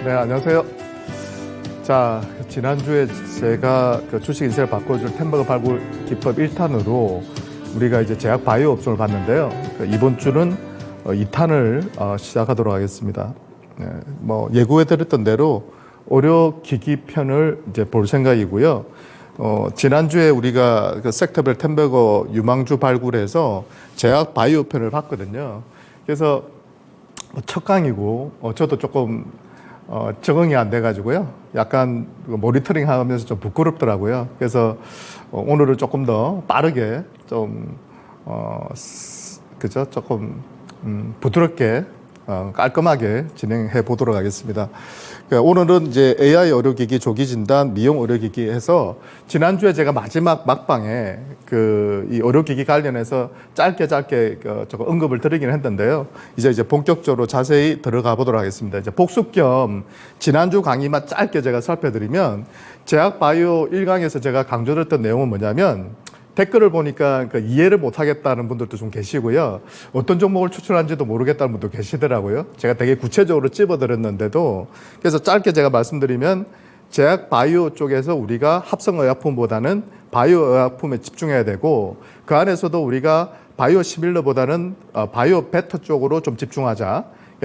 네, 안녕하세요. 자, 지난주에 제가 그 주식 인생을 바꿔줄 템버거 발굴 기법 1탄으로 우리가 이제 제약 바이오 업종을 봤는데요. 이번 주는 2탄을 시작하도록 하겠습니다. 네, 뭐 예고해드렸던 대로 의료기기 편을 이제 볼 생각이고요. 지난주에 우리가 그 섹터별 템버거 유망주 발굴해서 제약 바이오 편을 봤거든요. 그래서 첫 강이고 저도 조금 적응이 안 돼가지고요. 약간 모니터링 하면서 좀 부끄럽더라고요. 그래서 오늘은 조금 더 빠르게 그죠? 조금 부드럽게 깔끔하게 진행해 보도록 하겠습니다. 오늘은 이제 AI 의료기기 조기 진단 미용 의료기기 해서 지난주에 제가 마지막 막방에 이 의료기기 관련해서 짧게 조금 언급을 드리긴 했는데요. 이제 본격적으로 자세히 들어가 보도록 하겠습니다. 이제 복습 겸 지난주 강의만 짧게 제가 살펴드리면 제약 바이오 1강에서 제가 강조드렸던 내용은 뭐냐면 댓글을 보니까 이해를 못 하겠다는 분들도 좀 계시고요. 어떤 종목을 추천한지도 모르겠다는 분도 계시더라고요. 제가 되게 구체적으로 찝어드렸는데도 그래서 짧게 제가 말씀드리면 제약 바이오 쪽에서 우리가 합성의약품보다는 바이오 의약품에 집중해야 되고 그 안에서도 우리가 바이오 시밀러보다는 바이오 베터 쪽으로 좀 집중하자.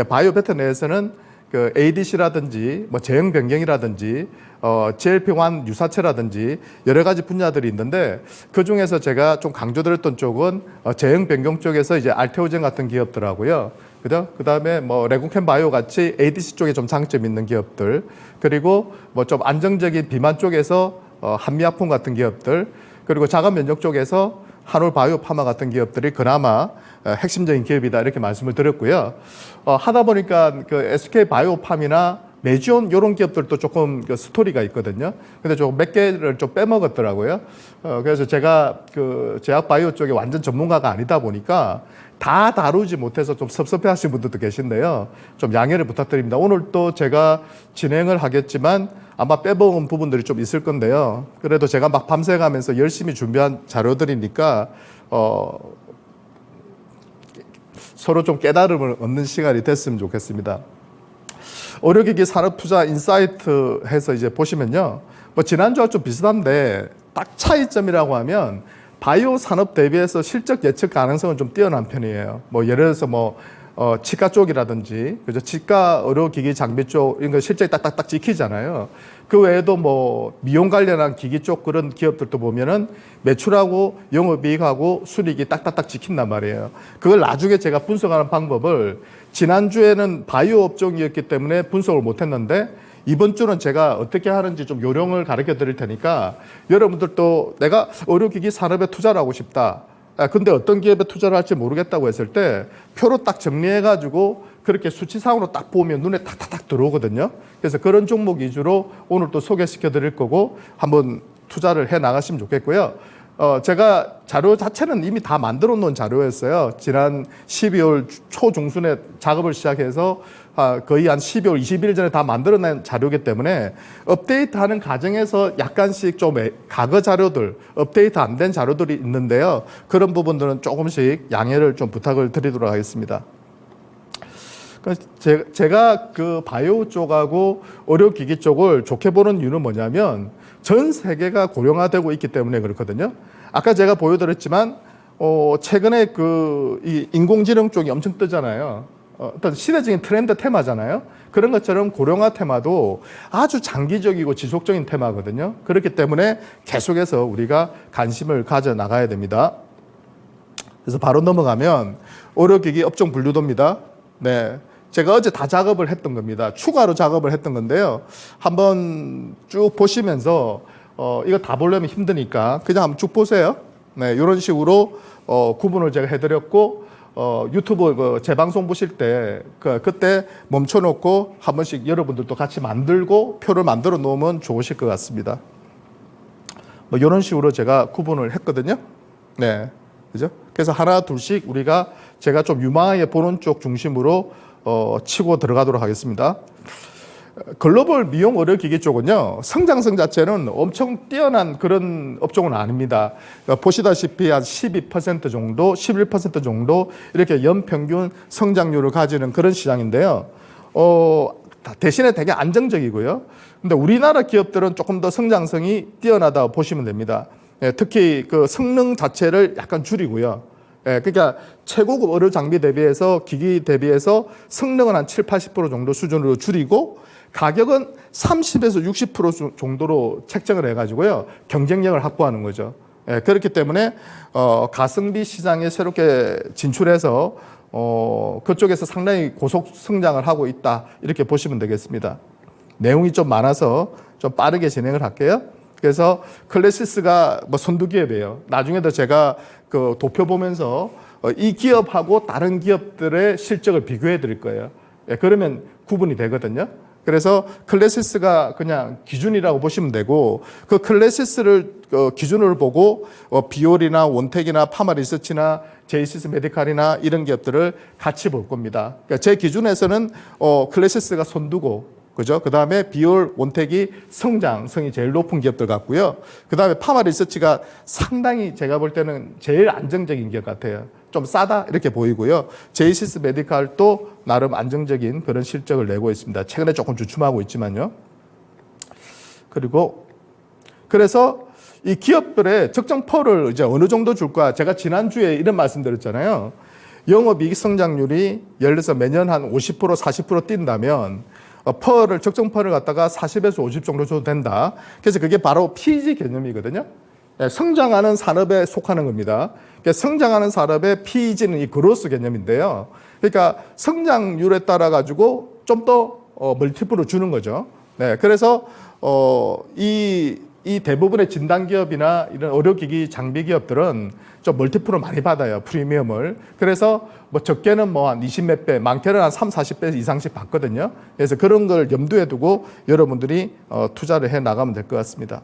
바이오 베터 내에서는 그 ADC라든지 뭐 제형 변경이라든지 GLP-1 유사체라든지 여러 가지 분야들이 있는데 그 중에서 제가 좀 강조드렸던 쪽은 제형 변경 쪽에서 이제 알테오젠 같은 기업들하고요. 그죠? 그다음에 뭐 레고캠 바이오 같이 ADC 쪽에 좀 장점 있는 기업들 그리고 뭐 좀 안정적인 비만 쪽에서 한미약품 같은 기업들 그리고 자가 면역 쪽에서 한올 바이오 파마 같은 기업들이 그나마 핵심적인 기업이다 이렇게 말씀을 드렸고요. 하다 보니까 그 SK 바이오팜이나 메지온 이런 기업들도 조금 그 스토리가 있거든요. 근데 조금 몇 개를 좀 빼먹었더라고요. 그래서 제가 그 제약 바이오 쪽에 완전 전문가가 아니다 보니까 다 다루지 못해서 좀 섭섭해하시는 분들도 계신데요. 좀 양해를 부탁드립니다. 오늘 또 제가 진행을 하겠지만 아마 빼먹은 부분들이 좀 있을 건데요. 그래도 제가 막 밤새가면서 열심히 준비한 자료들이니까 서로 좀 깨달음을 얻는 시간이 됐으면 좋겠습니다. 의료기기 산업투자 인사이트 해서 이제 보시면요. 뭐 지난주와 좀 비슷한데 딱 차이점이라고 하면 바이오 산업 대비해서 실적 예측 가능성은 좀 뛰어난 편이에요. 뭐 예를 들어서 치과 쪽이라든지, 그죠? 치과 의료기기 장비 쪽, 이런 거 실적이 딱딱딱 찍히잖아요. 그 외에도 뭐 미용 관련한 기기 쪽 그런 기업들도 보면은 매출하고 영업이익하고 순이익이 딱딱딱 찍힌단 말이에요. 그걸 나중에 제가 분석하는 방법을 지난주에는 바이오 업종이었기 때문에 분석을 못 했는데 이번 주는 제가 어떻게 하는지 좀 요령을 가르쳐 드릴 테니까 여러분들도 내가 의료기기 산업에 투자를 하고 싶다. 근데 어떤 기업에 투자를 할지 모르겠다고 했을 때 표로 딱 정리해가지고 그렇게 수치상으로 딱 보면 눈에 탁탁탁 들어오거든요. 그래서 그런 종목 위주로 오늘 또 소개시켜 드릴 거고 한번 투자를 해 나가시면 좋겠고요. 제가 자료 자체는 이미 다 만들어 놓은 자료였어요. 지난 12월 초중순에 작업을 시작해서 거의 한 12월 20일 전에 다 만들어낸 자료이기 때문에 업데이트하는 과정에서 약간씩 좀 과거 자료들, 업데이트 안 된 자료들이 있는데요. 그런 부분들은 조금씩 양해를 좀 부탁을 드리도록 하겠습니다. 제가 그 바이오 쪽하고 의료기기 쪽을 좋게 보는 이유는 뭐냐면 전 세계가 고령화되고 있기 때문에 그렇거든요. 아까 제가 보여드렸지만 최근에 이 인공지능 쪽이 엄청 뜨잖아요. 어떤 시대적인 트렌드 테마잖아요. 그런 것처럼 고령화 테마도 아주 장기적이고 지속적인 테마거든요. 그렇기 때문에 계속해서 우리가 관심을 가져 나가야 됩니다. 그래서 바로 넘어가면 의료기기 업종 분류도입니다. 네. 제가 어제 다 작업을 했던 겁니다. 추가로 작업을 했던 건데요. 한번 쭉 보시면서 이거 다 보려면 힘드니까 그냥 한번 쭉 보세요. 네, 이런 식으로 구분을 제가 해드렸고 유튜브 재방송 보실 때 그때 멈춰놓고 한 번씩 여러분들도 같이 만들고 표를 만들어 놓으면 좋으실 것 같습니다. 뭐 이런 식으로 제가 구분을 했거든요. 네, 그죠? 그래서 하나 둘씩 제가 좀 유망하게 보는 쪽 중심으로 치고 들어가도록 하겠습니다. 글로벌 미용 의료기기 쪽은요, 성장성 자체는 엄청 뛰어난 그런 업종은 아닙니다. 보시다시피 한 12% 정도, 11% 정도 이렇게 연평균 성장률을 가지는 그런 시장인데요. 대신에 되게 안정적이고요. 근데 우리나라 기업들은 조금 더 성장성이 뛰어나다고 보시면 됩니다. 특히 그 성능 자체를 약간 줄이고요. 그러니까 최고급 의료 장비 대비해서 기기 대비해서 성능은 한 7, 80% 정도 수준으로 줄이고 가격은 30에서 60% 정도로 책정을 해가지고요. 경쟁력을 확보하는 거죠. 그렇기 때문에 가성비 시장에 새롭게 진출해서 그쪽에서 상당히 고속 성장을 하고 있다. 이렇게 보시면 되겠습니다. 내용이 좀 많아서 좀 빠르게 진행을 할게요. 그래서 클래시스가 뭐 선두 기업이에요. 나중에도 제가 그 도표 보면서 이 기업하고 다른 기업들의 실적을 비교해 드릴 거예요. 그러면 구분이 되거든요. 그래서 클래시스가 그냥 기준이라고 보시면 되고 그 클래시스를 기준으로 보고 비올이나 원텍이나 파마리서치나 제이시스 메디칼이나 이런 기업들을 같이 볼 겁니다. 그러니까 제 기준에서는 클래시스가 선두고 그죠? 그 다음에 비올, 원텍이 성장성이 제일 높은 기업들 같고요. 그 다음에 파마리서치가 상당히 제가 볼 때는 제일 안정적인 기업 같아요. 좀 싸다 이렇게 보이고요. 제이시스 메디칼도 나름 안정적인 그런 실적을 내고 있습니다. 최근에 조금 주춤하고 있지만요. 그래서 이 기업들의 적정 펄을 이제 어느 정도 줄까? 제가 지난주에 이런 말씀드렸잖아요. 영업이익 성장률이 예를 들어서 매년 한 50%, 40% 뛴다면 적정 펄을 갖다가 40에서 50 정도 줘도 된다. 그래서 그게 바로 PEG 개념이거든요. 성장하는 산업에 속하는 겁니다. 성장하는 산업의 PEG는 이 그로스 개념인데요. 그러니까 성장률에 따라 가지고 좀 더 멀티플을 주는 거죠. 그래서 이 대부분의 진단 기업이나 이런 의료기기 장비 기업들은 좀 멀티플을 많이 받아요. 프리미엄을. 그래서 뭐 적게는 뭐 한 20몇 배, 많게는 한 3, 40배 이상씩 받거든요. 그래서 그런 걸 염두에 두고 여러분들이 투자를 해 나가면 될 것 같습니다.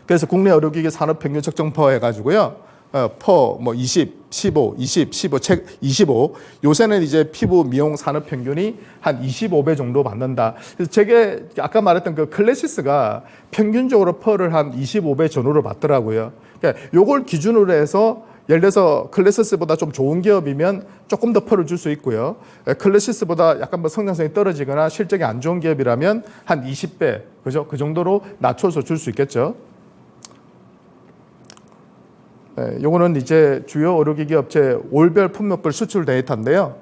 그래서 국내 의료기기 산업 평균 적정퍼 해가지고요. 뭐 20, 15, 20, 15, 25. 요새는 이제 피부 미용 산업 평균이 한 25배 정도 받는다. 그래서 제가 아까 말했던 그 클래시스가 평균적으로 퍼를 한 25배 전후로 받더라고요. 그러니까 요걸 기준으로 해서 예를 들어서 클래시스보다 좀 좋은 기업이면 조금 더 퍼를 줄 수 있고요. 클래시스보다 약간 뭐 성장성이 떨어지거나 실적이 안 좋은 기업이라면 한 20배, 그죠? 그 정도로 낮춰서 줄 수 있겠죠. 요거는 이제 주요 의료기기 업체 월별 품목별 수출 데이터인데요.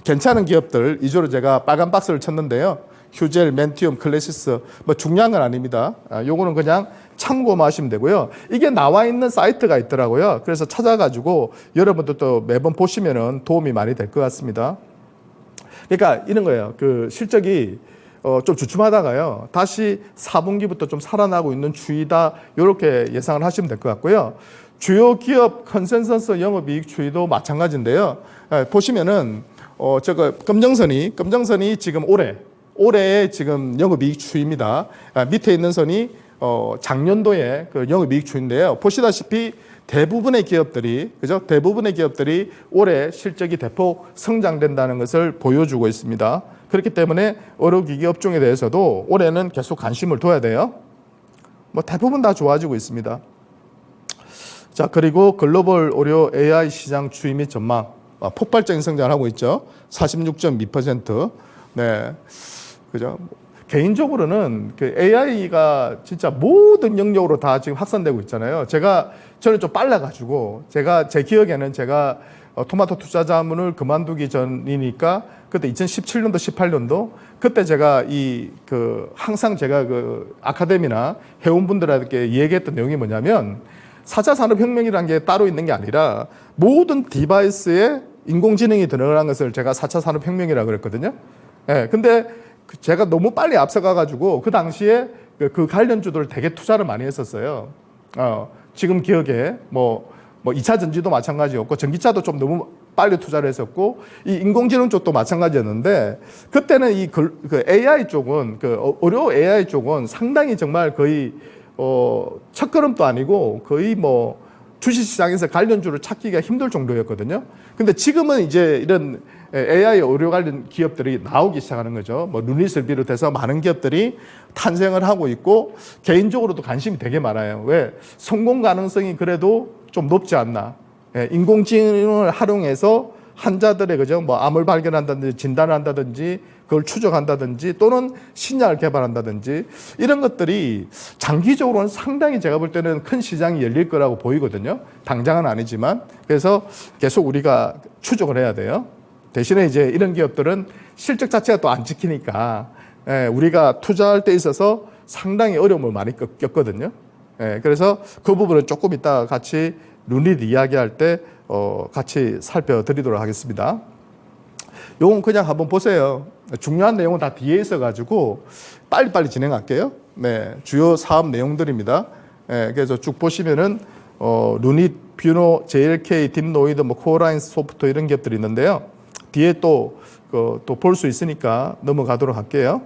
괜찮은 기업들 위주로 제가 빨간 박스를 쳤는데요. 휴젤, 멘티움, 클래시스 뭐 중요한 건 아닙니다. 요거는 그냥 참고만 하시면 되고요. 이게 나와 있는 사이트가 있더라고요. 그래서 찾아가지고 여러분들도 매번 보시면은 도움이 많이 될 것 같습니다. 그러니까 이런 거예요. 그 실적이 좀 주춤하다가요. 다시 4분기부터 좀 살아나고 있는 추이다. 이렇게 예상을 하시면 될 것 같고요. 주요 기업 컨센서스 영업이익 추이도 마찬가지인데요. 보시면은 저거 검정선이 지금 올해의 지금 영업이익 추이입니다. 밑에 있는 선이 작년도의 그 영업이익 추이인데요. 보시다시피 대부분의 기업들이 올해 실적이 대폭 성장된다는 것을 보여주고 있습니다. 그렇기 때문에 의료기기 업종에 대해서도 올해는 계속 관심을 둬야 돼요. 뭐 대부분 다 좋아지고 있습니다. 자, 그리고 글로벌 의료 AI 시장 추이 및 전망 폭발적인 성장을 하고 있죠. 46.2%. 네, 그죠? 개인적으로는 그 AI가 진짜 모든 영역으로 다 지금 확산되고 있잖아요. 저는 좀 빨라가지고 제 기억에는 제가 토마토 투자자문을 그만두기 전이니까 그때 2017년도, 18년도 그때 제가 항상 제가 그 아카데미나 회원분들에게 얘기했던 내용이 뭐냐면 4차 산업혁명이라는 게 따로 있는 게 아니라 모든 디바이스에 인공지능이 들어가는 것을 제가 4차 산업혁명이라고 그랬거든요. 근데 제가 너무 빨리 앞서가가지고 그 당시에 그 관련주들 되게 투자를 많이 했었어요. 지금 기억에 뭐 2차 전지도 마찬가지였고 전기차도 좀 너무 빨리 투자를 했었고 이 인공지능 쪽도 마찬가지였는데 그때는 그 AI 쪽은 의료 AI 쪽은 상당히 정말 거의 첫걸음도 아니고 거의 뭐 주식시장에서 관련주를 찾기가 힘들 정도였거든요. 근데 지금은 이제 이런 AI 의료 관련 기업들이 나오기 시작하는 거죠. 뭐 루닛을 비롯해서 많은 기업들이 탄생을 하고 있고 개인적으로도 관심이 되게 많아요. 왜? 성공 가능성이 그래도 좀 높지 않나. 인공지능을 활용해서 환자들의 그죠? 뭐 암을 발견한다든지 진단한다든지 그걸 추적한다든지 또는 신약을 개발한다든지 이런 것들이 장기적으로는 상당히 제가 볼 때는 큰 시장이 열릴 거라고 보이거든요. 당장은 아니지만 그래서 계속 우리가 추적을 해야 돼요. 대신에 이제 이런 기업들은 실적 자체가 또 안 지키니까 우리가 투자할 때 있어서 상당히 어려움을 많이 겪거든요. 그래서 그 부분은 조금 이따 같이 루닛 이야기할 때 같이 살펴드리도록 하겠습니다. 요건 그냥 한번 보세요. 중요한 내용은 다 뒤에 있어가지고 빨리빨리 진행할게요. 네, 주요 사업 내용들입니다. 그래서 쭉 보시면은 루닛, 뷰노, JLK, 딥노이드, 뭐 코어라인 소프트 이런 기업들이 있는데요. 뒤에 또 볼 수 있으니까 넘어가도록 할게요.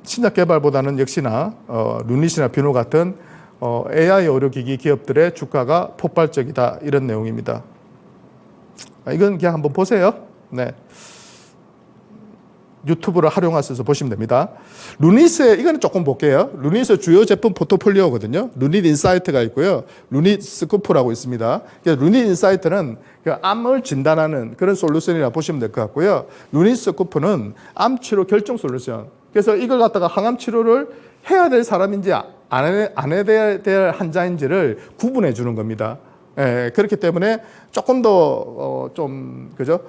신약 개발보다는 역시나 루닛이나 뷰노 같은 AI 의료기기 기업들의 주가가 폭발적이다 이런 내용입니다. 이건 그냥 한번 보세요. 네. 유튜브를 활용하셔서 보시면 됩니다. 루닛의 이거는 조금 볼게요. 루닛의 주요 제품 포트폴리오거든요. 루닛 인사이트가 있고요. 루닛 스코프라고 있습니다. 루닛 인사이트는 암을 진단하는 그런 솔루션이라 보시면 될 것 같고요. 루닛 스코프는 암 치료 결정 솔루션. 그래서 이걸 갖다가 항암 치료를 해야 될 사람인지 안 해야 될 환자인지를 구분해 주는 겁니다. 그렇기 때문에 조금 더 그죠?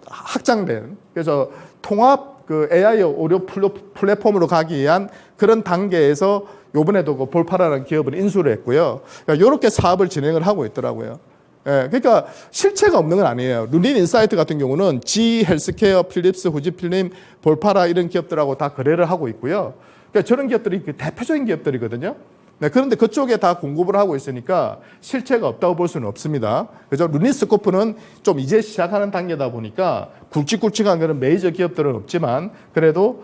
확장된 그래서 통합 그 AI 의료 플랫폼으로 가기 위한 그런 단계에서 요번에도 그 볼파라는 기업을 인수를 했고요. 그러니까 이렇게 사업을 진행을 하고 있더라고요. 그러니까 실체가 없는 건 아니에요. 루닛 인사이트 같은 경우는 G 헬스케어, 필립스, 후지필름, 볼파라 이런 기업들하고 다 거래를 하고 있고요. 그러니까 저런 기업들이 대표적인 기업들이거든요. 네, 그런데 그쪽에 다 공급을 하고 있으니까 실체가 없다고 볼 수는 없습니다. 그래서 루닛스코프는 좀 이제 시작하는 단계다 보니까 굵직굵직한 그런 메이저 기업들은 없지만 그래도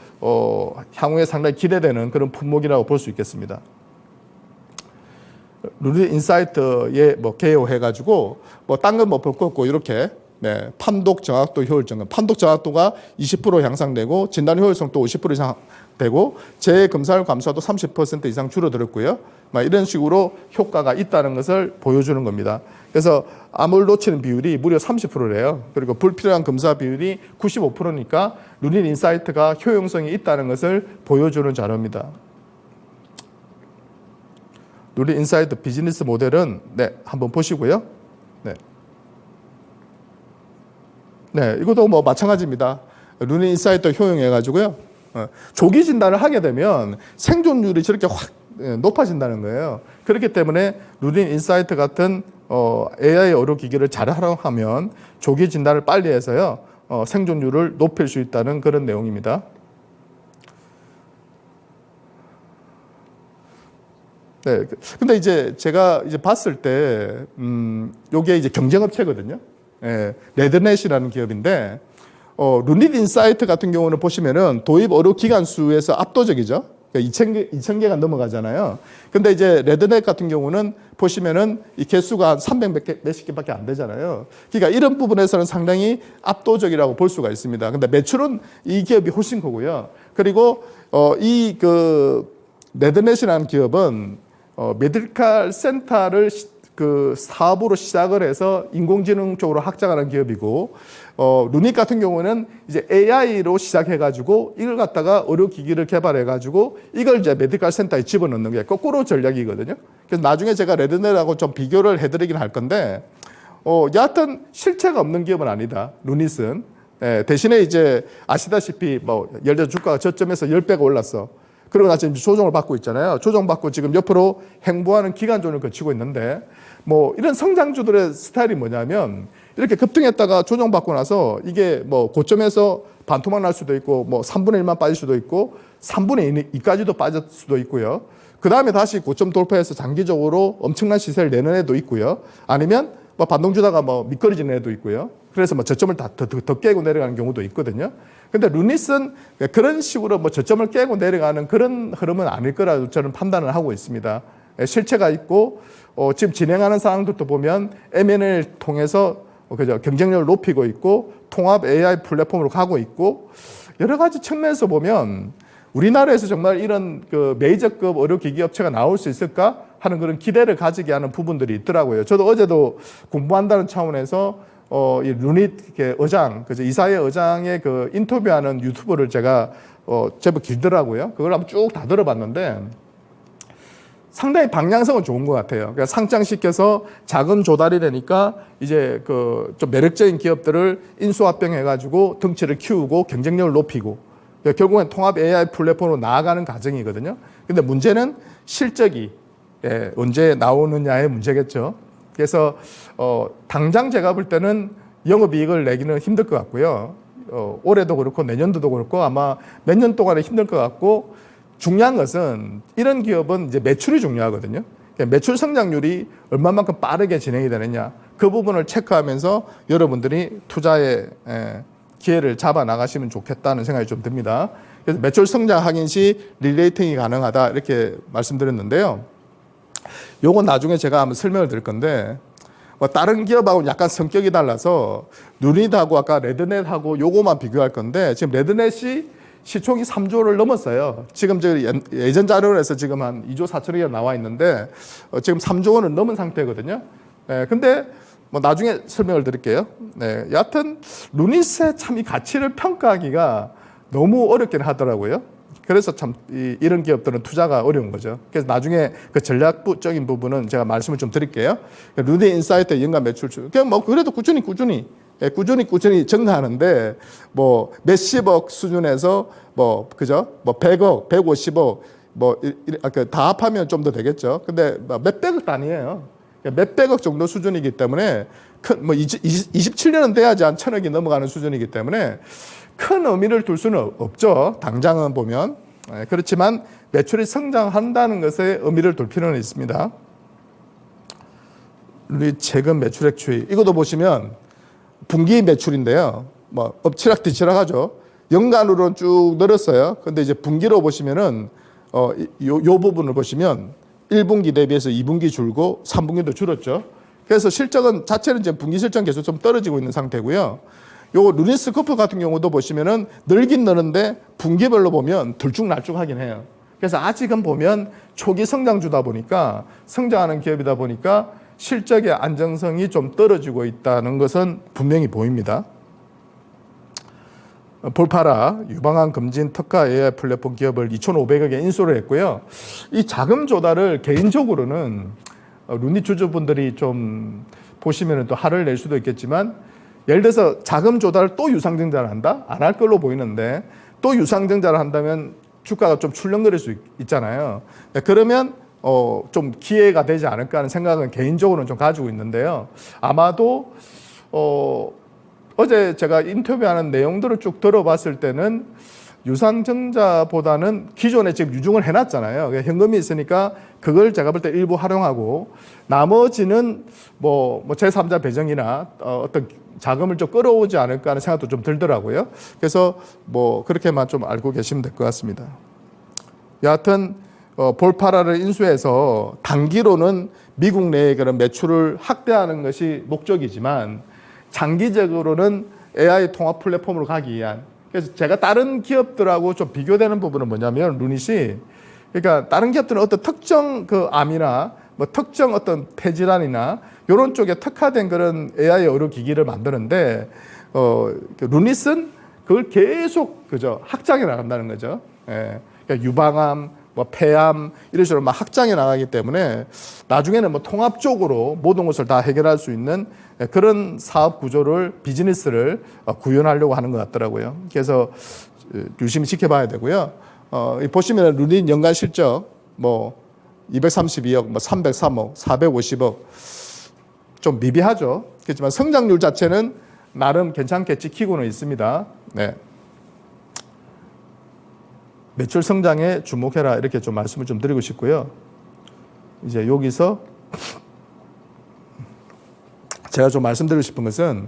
향후에 상당히 기대되는 그런 품목이라고 볼 수 있겠습니다. 루닛 인사이트에 뭐 개요해가지고 뭐 딴 건 뭐 볼 거 없고 이렇게 네, 판독 정확도 효율 점검. 판독 정확도가 20% 향상되고 진단 효율성도 50% 이상 되고 재검사율 감소도 30% 이상 줄어들었고요. 이런 식으로 효과가 있다는 것을 보여주는 겁니다. 그래서 암을 놓치는 비율이 무려 30%래요. 그리고 불필요한 검사 비율이 95%니까 루닛 인사이트가 효용성이 있다는 것을 보여주는 자료입니다. 루닛 인사이트 비즈니스 모델은 네, 한번 보시고요. 네. 네, 이것도 뭐 마찬가지입니다. 루닛 인사이트 효용해가지고요. 조기 진단을 하게 되면 생존율이 저렇게 확 높아진다는 거예요. 그렇기 때문에 루닛 인사이트 같은 AI 의료기기를 잘 활용하면 조기 진단을 빨리 해서요. 생존율을 높일 수 있다는 그런 내용입니다. 네. 근데 이제 제가 이제 봤을 때, 요게 이제 경쟁업체거든요. 예, 레드넷이라는 기업인데, 루닛 인사이트 같은 경우는 보시면은 도입 의료 기관 수에서 압도적이죠. 그러니까 2,000개가 넘어가잖아요. 근데 이제 레드넷 같은 경우는 보시면은 이 개수가 한 300 몇십 개밖에 안 되잖아요. 그러니까 이런 부분에서는 상당히 압도적이라고 볼 수가 있습니다. 근데 매출은 이 기업이 훨씬 크고요. 그리고 이 레드넷이라는 기업은 메디컬 센터를 그 사업으로 시작을 해서 인공지능 쪽으로 확장하는 기업이고, 루닛 같은 경우는 이제 AI로 시작해가지고 이걸 갖다가 의료기기를 개발해가지고 이걸 이제 메디컬 센터에 집어넣는 게 거꾸로 전략이거든요. 그래서 나중에 제가 레드넷하고 좀 비교를 해드리긴 할 건데, 여하튼 실체가 없는 기업은 아니다. 루닛은. 대신에 이제 아시다시피 뭐 예를 들어 주가가 저점에서 10배가 올랐어. 그리고 나서 이제 조정을 받고 있잖아요. 조정받고 지금 옆으로 행보하는 기간존을 거치고 있는데, 뭐 이런 성장주들의 스타일이 뭐냐면 이렇게 급등했다가 조정받고 나서 이게 뭐 고점에서 반토막 날 수도 있고 뭐 3분의 1만 빠질 수도 있고 3분의 2까지도 빠질 수도 있고요. 그 다음에 다시 고점 돌파해서 장기적으로 엄청난 시세를 내는 애도 있고요. 아니면 뭐 반동주다가 뭐 미끄러지는 애도 있고요. 그래서 뭐 저점을 더 깨고 내려가는 경우도 있거든요. 근데 루닛은 그런 식으로 뭐 저점을 깨고 내려가는 그런 흐름은 아닐 거라고 저는 판단을 하고 있습니다. 실체가 있고, 지금 진행하는 상황들도 보면 M&A를 통해서 그죠, 경쟁력을 높이고 있고, 통합 AI 플랫폼으로 가고 있고, 여러 가지 측면에서 보면 우리나라에서 정말 이런 그 메이저급 의료기기 업체가 나올 수 있을까 하는 그런 기대를 가지게 하는 부분들이 있더라고요. 저도 어제도 공부한다는 차원에서 이 루닛 의장, 그죠? 이사회 의장의 그 인터뷰하는 유튜브를 제가 제법 길더라고요. 그걸 한번 쭉 다 들어봤는데 상당히 방향성은 좋은 것 같아요. 그러니까 상장시켜서 자금 조달이 되니까 이제 그 좀 매력적인 기업들을 인수합병해가지고 덩치를 키우고 경쟁력을 높이고 결국엔 통합 AI 플랫폼으로 나아가는 과정이거든요. 근데 문제는 실적이 언제 나오느냐의 문제겠죠. 그래서 당장 제가 볼 때는 영업이익을 내기는 힘들 것 같고요. 올해도 그렇고 내년도도 그렇고 아마 몇 년 동안은 힘들 것 같고 중요한 것은 이런 기업은 이제 매출이 중요하거든요. 그러니까 매출 성장률이 얼마만큼 빠르게 진행이 되느냐 그 부분을 체크하면서 여러분들이 투자의 기회를 잡아 나가시면 좋겠다는 생각이 좀 듭니다. 그래서 매출 성장 확인 시 릴레이팅이 가능하다 이렇게 말씀드렸는데요. 요건 나중에 제가 한번 설명을 드릴 건데 뭐 다른 기업하고는 약간 성격이 달라서 누닛하고 아까 레드넷하고 요거만 비교할 건데 지금 레드넷이 시총이 3조를 넘었어요. 지금 저 예전 자료에서 지금 한 2조 4천억이 나와 있는데 지금 3조 원을 넘은 상태거든요. 근데 뭐 나중에 설명을 드릴게요. 여하튼 루닛의 참 이 가치를 평가하기가 너무 어렵긴 하더라고요. 그래서 참 이런 기업들은 투자가 어려운 거죠. 그래서 나중에 그 전략적인 부분은 제가 말씀을 좀 드릴게요. 루닛 인사이트 연간 매출주 그냥 뭐 그래도 꾸준히 증가하는데 뭐 몇십억 수준에서 뭐 그죠? 뭐 100억, 150억 뭐 다 합하면 좀 더 되겠죠. 근데 몇백억 단위예요. 몇백억 정도 수준이기 때문에 뭐 27년은 돼야지 한 1,000억이 넘어가는 수준이기 때문에 큰 의미를 둘 수는 없죠. 당장은 보면. 그렇지만 매출이 성장한다는 것에 의미를 둘 필요는 있습니다. 우리 최근 매출액 추이. 이것도 보시면 분기 매출인데요. 뭐 엎치락뒤치락하죠. 연간으로는 쭉 늘었어요. 근데 이제 분기로 보시면은 요 부분을 보시면 1분기 대비해서 2분기 줄고 3분기도 줄었죠. 그래서 실적은 자체는 이제 분기 실적 계속 좀 떨어지고 있는 상태고요. 요 루닛스코프 같은 경우도 보시면은 늘긴 느는데 분기별로 보면 들쭉날쭉하긴 해요. 그래서 아직은 보면 초기 성장주다 보니까 성장하는 기업이다 보니까 실적의 안정성이 좀 떨어지고 있다는 것은 분명히 보입니다. 볼파라 유방암 검진 특화 AI 플랫폼 기업을 2,500억에 인수를 했고요. 이 자금 조달을 개인적으로는 루닛 주주분들이 좀 보시면 또 화를 낼 수도 있겠지만 예를 들어서 자금 조달을 또 유상증자를 한다? 안 할 걸로 보이는데 또 유상증자를 한다면 주가가 좀 출렁거릴 수 있잖아요. 그러면 좀 기회가 되지 않을까 하는 생각은 개인적으로는 좀 가지고 있는데요. 아마도 어제 제가 인터뷰하는 내용들을 쭉 들어봤을 때는 유상증자보다는 기존에 지금 유증을 해놨잖아요. 현금이 있으니까 그걸 제가 볼 때 일부 활용하고 나머지는 뭐 제3자 배정이나 어떤 자금을 좀 끌어오지 않을까 하는 생각도 좀 들더라고요. 그래서 뭐 그렇게만 좀 알고 계시면 될 것 같습니다. 여하튼 볼파라를 인수해서 단기로는 미국 내의 그런 매출을 확대하는 것이 목적이지만 장기적으로는 AI 통합 플랫폼으로 가기 위한 그래서 제가 다른 기업들하고 좀 비교되는 부분은 뭐냐면 루닛이 그러니까 다른 기업들은 어떤 특정 그 암이나 뭐 특정 어떤 폐질환이나 이런 쪽에 특화된 그런 AI 의료기기를 만드는데 루닛은 그걸 계속 그죠 확장해 나간다는 거죠. 그러니까 유방암, 뭐 폐암 이런 식으로 막 확장해 나가기 때문에 나중에는 뭐 통합적으로 모든 것을 다 해결할 수 있는 그런 사업 구조를 비즈니스를 구현하려고 하는 것 같더라고요. 그래서 유심히 지켜봐야 되고요. 보시면 루닛 연간 실적 뭐 232억, 뭐 303억, 450억 좀 미비하죠. 그렇지만 성장률 자체는 나름 괜찮게 지키고는 있습니다. 네. 매출 성장에 주목해라 이렇게 좀 말씀을 좀 드리고 싶고요. 이제 여기서 제가 좀 말씀드리고 싶은 것은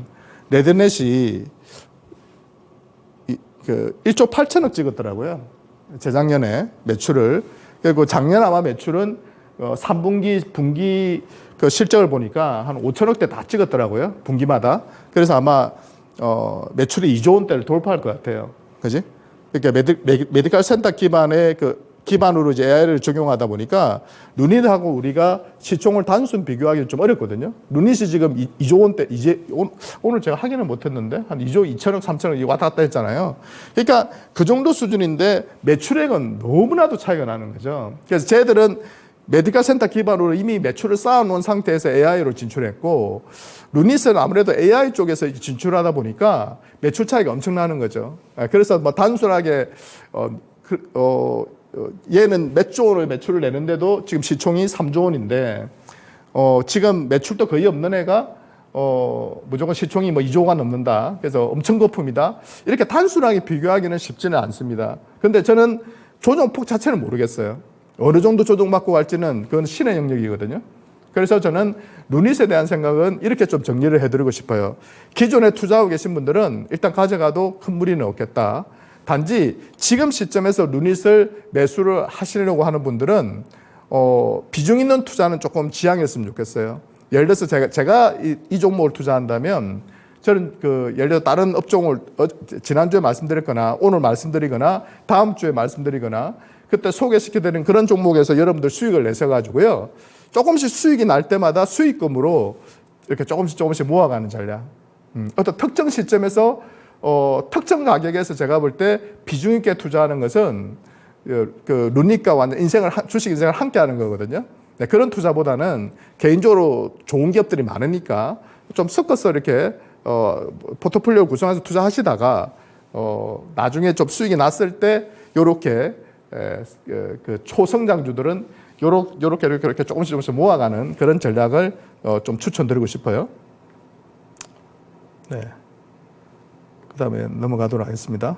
레드넷이 1조 8천억 찍었더라고요. 재작년에 매출을. 그리고 작년 아마 매출은 3분기, 분기 그 실적을 보니까 한 5천억대 다 찍었더라고요. 분기마다. 그래서 아마 매출이 2조 원대를 돌파할 것 같아요. 그지? 그러니까 메디컬 센터 기반의 기반으로 이제 AI를 적용하다 보니까 루닛하고 우리가 시총을 단순 비교하기는 좀 어렵거든요. 루닛이 지금 2조 원대, 오늘 제가 확인을 못 했는데 한 2조 2천억, 3천억 왔다 갔다 했잖아요. 그러니까 그 정도 수준인데 매출액은 너무나도 차이가 나는 거죠. 그래서 쟤들은 메디컬 센터 기반으로 이미 매출을 쌓아놓은 상태에서 AI로 진출했고, 루닛은 아무래도 AI 쪽에서 진출하다 보니까 매출 차이가 엄청나는 거죠. 그래서 뭐 단순하게 얘는 몇 조 원의 매출을 내는데도 지금 시총이 3조 원인데, 지금 매출도 거의 없는 애가, 무조건 시총이 뭐 2조가 넘는다. 그래서 엄청 거품이다. 이렇게 단순하게 비교하기는 쉽지는 않습니다. 근데 저는 조정폭 자체는 모르겠어요. 어느 정도 조정받고 갈지는 그건 신의 영역이거든요. 그래서 저는 루닛에 대한 생각은 이렇게 좀 정리를 해드리고 싶어요. 기존에 투자하고 계신 분들은 일단 가져가도 큰 무리는 없겠다. 단지 지금 시점에서 루닛을 매수를 하시려고 하는 분들은 비중 있는 투자는 조금 지양했으면 좋겠어요. 예를 들어서 제가 이 종목을 투자한다면 저는 예를 들어 다른 업종을 지난주에 말씀드렸거나 오늘 말씀드리거나 다음 주에 말씀드리거나 그때 소개시켜드린 그런 종목에서 여러분들 수익을 내셔가지고요. 조금씩 수익이 날 때마다 수익금으로 이렇게 조금씩 모아가는 전략. 어떤 특정 시점에서 특정 가격에서 제가 볼 때 비중 있게 투자하는 것은 루닛과 완전 주식 인생을 함께 하는 거거든요. 네, 그런 투자보다는 개인적으로 좋은 기업들이 많으니까 좀 섞어서 이렇게 포트폴리오 구성해서 투자하시다가 나중에 좀 수익이 났을 때 요렇게 그 초성장주들은 요렇게 조금씩 모아가는 그런 전략을 좀 추천드리고 싶어요. 네. 그 다음에 넘어가도록 하겠습니다.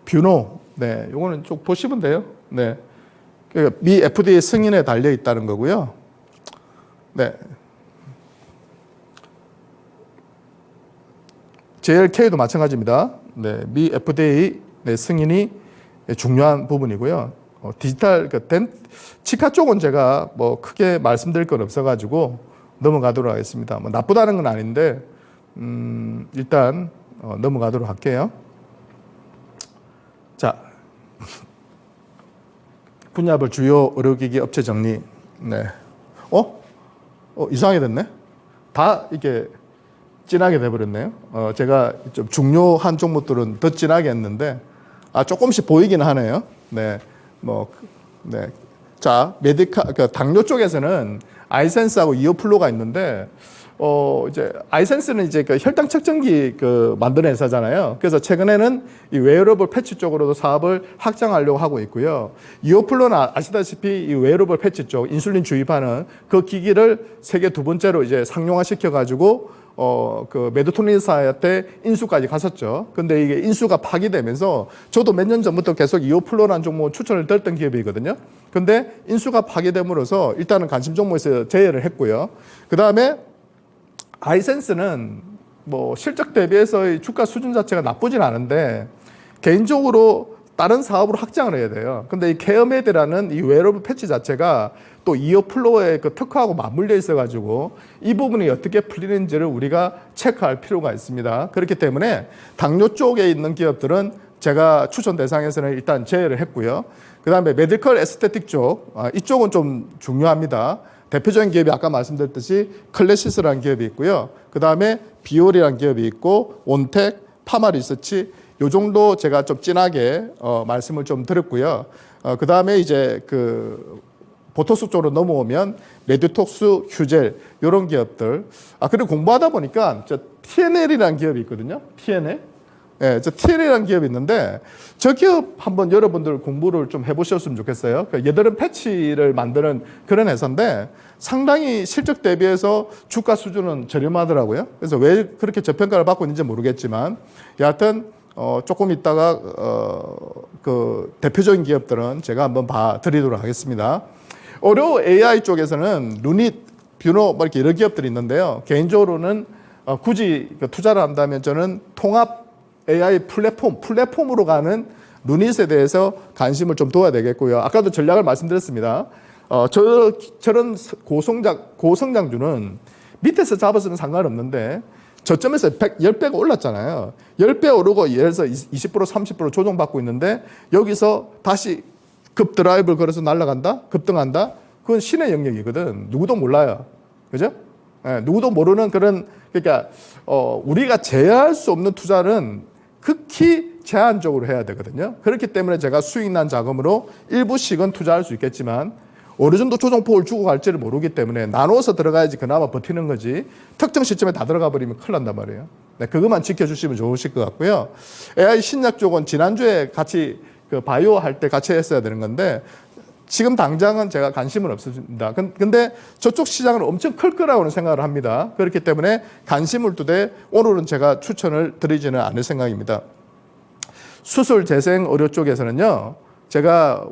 뷰노. 네. 요거는 쭉 보시면 돼요. 네. 미 FDA 승인에 달려 있다는 거고요. 네. JLK도 마찬가지입니다. 네. 미 FDA 승인이 중요한 부분이고요. 디지털 치카 쪽은 제가 뭐 크게 말씀드릴 건 없어가지고 넘어가도록 하겠습니다. 뭐 나쁘다는 건 아닌데 일단 넘어가도록 할게요. 자, 분야별 주요 의료기기 업체 정리. 네. 이상하게 됐네. 다 이게 진하게 돼버렸네요. 제가 좀 중요한 종목들은 더 진하게 했는데, 조금씩 보이긴 하네요. 네. 네. 자, 당뇨 쪽에서는 아이센스하고 이어플로가 있는데, 이제 아이센스는 이제 혈당 측정기 만드는 회사잖아요. 그래서 최근에는 이 웨어러블 패치 쪽으로도 사업을 확장하려고 하고 있고요. 이어플로는 아시다시피 이 웨어러블 패치 쪽 인슐린 주입하는 그 기기를 세계 두 번째로 이제 상용화 시켜가지고 메드토니사한테 인수까지 갔었죠. 근데 이게 인수가 파기되면서 저도 몇 년 전부터 계속 이오플로라는 종목 추천을 드렸던 기업이거든요. 근데 인수가 파기됨으로써 일단은 관심 종목에서 제외를 했고요. 그 다음에 아이센스는 뭐 실적 대비해서 주가 수준 자체가 나쁘진 않은데 개인적으로 다른 사업으로 확장을 해야 돼요. 근데 이 케어메드라는 이 웨어러블 패치 자체가 또 이어플로어의 특허하고 맞물려 있어가지고 이 부분이 어떻게 풀리는지를 우리가 체크할 필요가 있습니다. 그렇기 때문에 당뇨 쪽에 있는 기업들은 제가 추천 대상에서는 일단 제외를 했고요. 그 다음에 메디컬 에스테틱 쪽, 이쪽은 좀 중요합니다. 대표적인 기업이 아까 말씀드렸듯이 클래시스라는 기업이 있고요. 그 다음에 비올이라는 기업이 있고 온텍, 파마리서치 요 정도 제가 좀 진하게 말씀을 좀 드렸고요. 그 다음에 이제 보토스 쪽으로 넘어오면 메디톡스, 휴젤 이런 기업들. 그리고 공부하다 보니까 TNL이라는 기업이 있거든요. TNL. 예, TNL이라는 기업이 있는데 저 기업 한번 여러분들 공부를 좀 해보셨으면 좋겠어요. 얘들은 패치를 만드는 그런 회사인데 상당히 실적 대비해서 주가 수준은 저렴하더라고요. 그래서 왜 그렇게 저평가를 받고 있는지 모르겠지만 여하튼 조금 있다가 대표적인 기업들은 제가 한번 봐드리도록 하겠습니다. 의료 AI 쪽에서는 루닛, 뷰노 뭐 이렇게 여러 기업들이 있는데요. 개인적으로는 굳이 투자를 한다면 저는 통합 AI 플랫폼으로 가는 루닛에 대해서 관심을 좀 둬야 되겠고요. 아까도 전략을 말씀드렸습니다. 저런 고성장주는 밑에서 잡아서는 상관없는데 저점에서 10배가 올랐잖아요. 10배 오르고 예를 들어서 20% 30% 조정받고 있는데 여기서 다시 급 드라이브를 걸어서 날아간다? 급등한다? 그건 신의 영역이거든. 누구도 몰라요. 그죠? 예, 누구도 모르는 그런, 그러니까, 우리가 제어할 수 없는 투자는 극히 제한적으로 해야 되거든요. 그렇기 때문에 제가 수익 난 자금으로 일부씩은 투자할 수 있겠지만 어느 정도 조정폭을 주고 갈지를 모르기 때문에 나눠서 들어가야지 그나마 버티는 거지 특정 시점에 다 들어가 버리면 큰일 난단 말이에요. 네, 그것만 지켜주시면 좋으실 것 같고요. AI 신약 쪽은 지난주에 같이 그 바이오 할 때 같이 했어야 되는 건데 지금 당장은 제가 관심은 없습니다. 근데 저쪽 시장은 엄청 클 거라고는 생각을 합니다. 그렇기 때문에 관심을 두되 오늘은 제가 추천을 드리지는 않을 생각입니다. 수술 재생 의료 쪽에서는요, 제가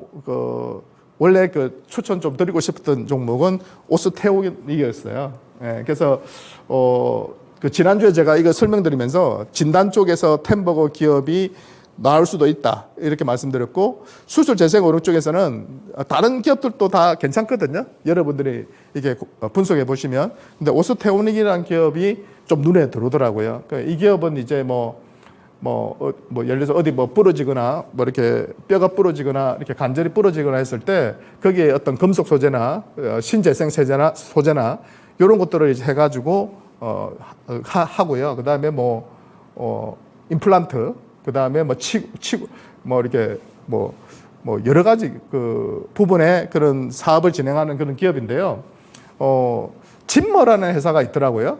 원래 그 추천 좀 드리고 싶었던 종목은 오스테오닉이었어요. 예, 그래서 그 지난주에 제가 이거 설명드리면서 진단 쪽에서 템버거 기업이 나올 수도 있다 이렇게 말씀드렸고 수술 재생 의료 쪽에서는 다른 기업들도 다 괜찮거든요. 여러분들이 이게 분석해 보시면 근데 오스테오닉이라는 기업이 좀 눈에 들어오더라고요. 이 기업은 이제 예를 들어서 어디 부러지거나 이렇게 뼈가 부러지거나 이렇게 관절이 부러지거나 했을 때 거기에 어떤 금속 소재나 신재생 소재나 이런 것들을 이제 해가지고 하고요. 그 다음에 임플란트, 그 다음에 이렇게 여러 가지 그 부분에 그런 사업을 진행하는 그런 기업인데요. 짐머라는 회사가 있더라고요.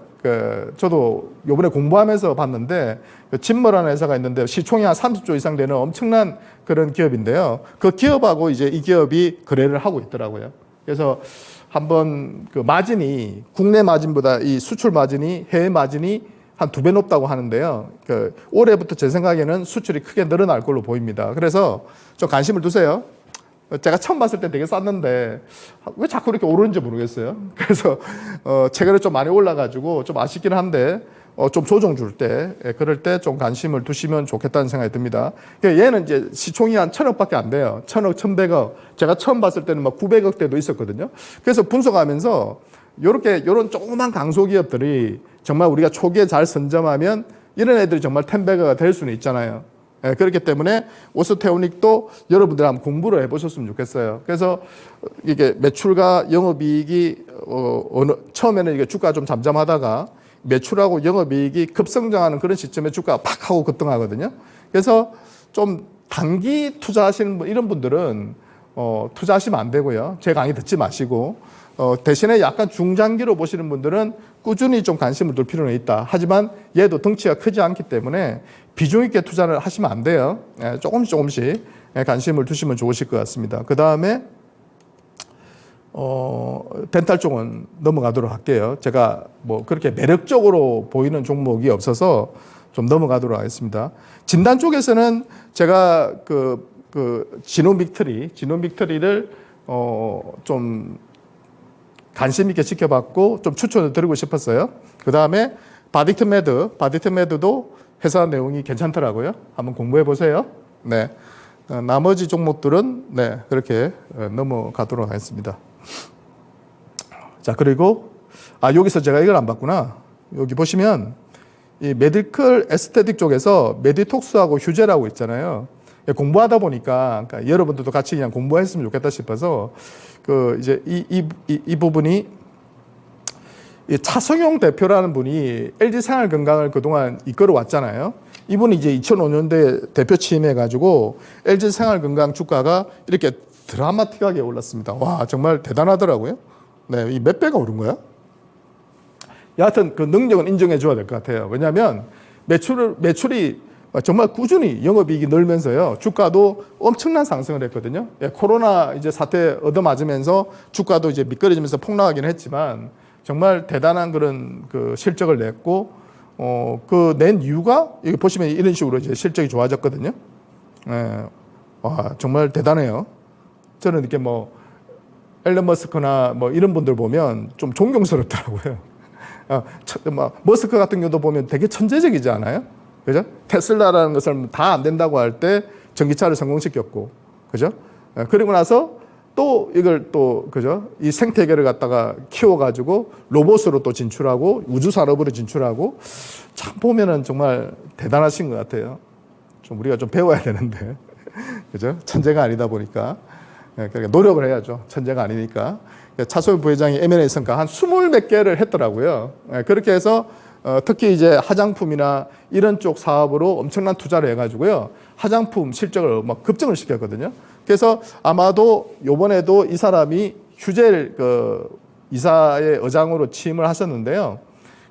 저도 요번에 공부하면서 봤는데, 짐머라는 회사가 있는데, 시총이 한 30조 이상 되는 엄청난 그런 기업인데요. 그 기업하고 이제 이 기업이 거래를 하고 있더라고요. 그래서 한번 그 마진이, 국내 마진보다 이 수출 마진이, 해외 마진이 한 2배 높다고 하는데요. 올해부터 제 생각에는 수출이 크게 늘어날 걸로 보입니다. 그래서 좀 관심을 두세요. 제가 처음 봤을 때 되게 쌌는데 왜 자꾸 이렇게 오르는지 모르겠어요. 그래서 최근에 좀 많이 올라가지고 좀 아쉽긴 한데 좀 조정 줄 때 그럴 때 좀 관심을 두시면 좋겠다는 생각이 듭니다. 얘는 이제 시총이 한 1,000억밖에 안 돼요. 1,000억, 1,100억. 제가 처음 봤을 때는 900억대도 있었거든요. 그래서 분석하면서 요런 조그만 강소기업들이 정말 우리가 초기에 잘 선점하면 이런 애들이 정말 텐베거가 될 수는 있잖아요. 그렇기 때문에 오스테오닉도 여러분들 한번 공부를 해보셨으면 좋겠어요. 그래서 이게 매출과 영업이익이 처음에는 이게 주가가 좀 잠잠하다가 매출하고 영업이익이 급성장하는 그런 시점에 주가가 팍 하고 급등하거든요. 그래서 좀 단기 투자하시는 이런 분들은 투자하시면 안 되고요. 제 강의 듣지 마시고 대신에 약간 중장기로 보시는 분들은 꾸준히 좀 관심을 둘 필요는 있다. 하지만 얘도 덩치가 크지 않기 때문에 비중 있게 투자를 하시면 안 돼요. 조금씩 관심을 두시면 좋으실 것 같습니다. 그 다음에 덴탈 쪽은 넘어가도록 할게요. 제가 그렇게 매력적으로 보이는 종목이 없어서 좀 넘어가도록 하겠습니다. 진단 쪽에서는 제가 지노믹트리를 좀 관심 있게 지켜봤고 좀 추천을 드리고 싶었어요. 그 다음에 바디트메드도 회사 내용이 괜찮더라고요. 한번 공부해 보세요. 네, 나머지 종목들은 그렇게 넘어가도록 하겠습니다. 자, 그리고 여기서 제가 이걸 안 봤구나. 여기 보시면 이 메디컬 에스테틱 쪽에서 메디톡스하고 휴젤하고 있잖아요. 공부하다 보니까 그러니까 여러분들도 같이 그냥 공부했으면 좋겠다 싶어서 이제 이 부분이 이 차성용 대표라는 분이 LG 생활건강을 그동안 이끌어 왔잖아요. 이분이 이제 2005년도에 대표 취임해가지고 LG 생활건강 주가가 이렇게 드라마틱하게 올랐습니다. 와, 정말 대단하더라고요. 네, 이 몇 배가 오른 거야? 여하튼 그 능력은 인정해 줘야 될 것 같아요. 왜냐하면 매출이 정말 꾸준히 영업이익이 늘면서요. 주가도 엄청난 상승을 했거든요. 코로나 이제 사태 얻어맞으면서 주가도 이제 미끄러지면서 폭락하긴 했지만 정말 대단한 그런 그 실적을 냈고, 낸 이유가 여기 보시면 이런 식으로 이제 실적이 좋아졌거든요. 와, 정말 대단해요. 저는 이렇게 앨런 머스크나 이런 분들 보면 좀 존경스럽더라고요. 머스크 같은 경우도 보면 되게 천재적이지 않아요? 그죠? 테슬라라는 것을 다 안 된다고 할 때 전기차를 성공시켰고, 그죠? 그리고 나서 또 이걸 또 그죠? 이 생태계를 갖다가 키워가지고 로봇으로 또 진출하고 우주 산업으로 진출하고 참 보면은 정말 대단하신 것 같아요. 좀 우리가 좀 배워야 되는데 그죠? 천재가 아니다 보니까 그러니까 노력을 해야죠. 천재가 아니니까. 차소연 부회장이 M&A 성과 한 20몇 개를 했더라고요. 그렇게 해서 특히 이제 화장품이나 이런 쪽 사업으로 엄청난 투자를 해가지고요. 화장품 실적을 막 급증을 시켰거든요. 그래서 아마도 요번에도 이 사람이 휴젤 이사의 의장으로 취임을 하셨는데요.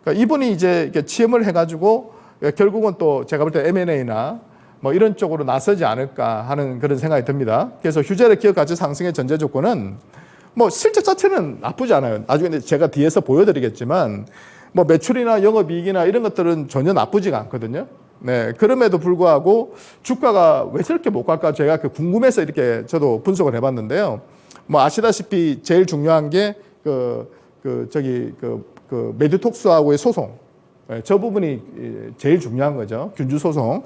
그러니까 이분이 이제 이렇게 취임을 해가지고 결국은 또 제가 볼 때 M&A나 뭐 이런 쪽으로 나서지 않을까 하는 그런 생각이 듭니다. 그래서 휴젤의 기업 가치 상승의 전제 조건은 뭐 실적 자체는 나쁘지 않아요. 나중에 제가 뒤에서 보여드리겠지만 뭐 매출이나 영업이익이나 이런 것들은 전혀 나쁘지가 않거든요. 네, 그럼에도 불구하고 주가가 왜 저렇게 못 갈까 제가 궁금해서 이렇게 저도 분석을 해봤는데요. 뭐 아시다시피 제일 중요한 게 메디톡스하고의 소송. 네, 저 부분이 제일 중요한 거죠. 균주 소송.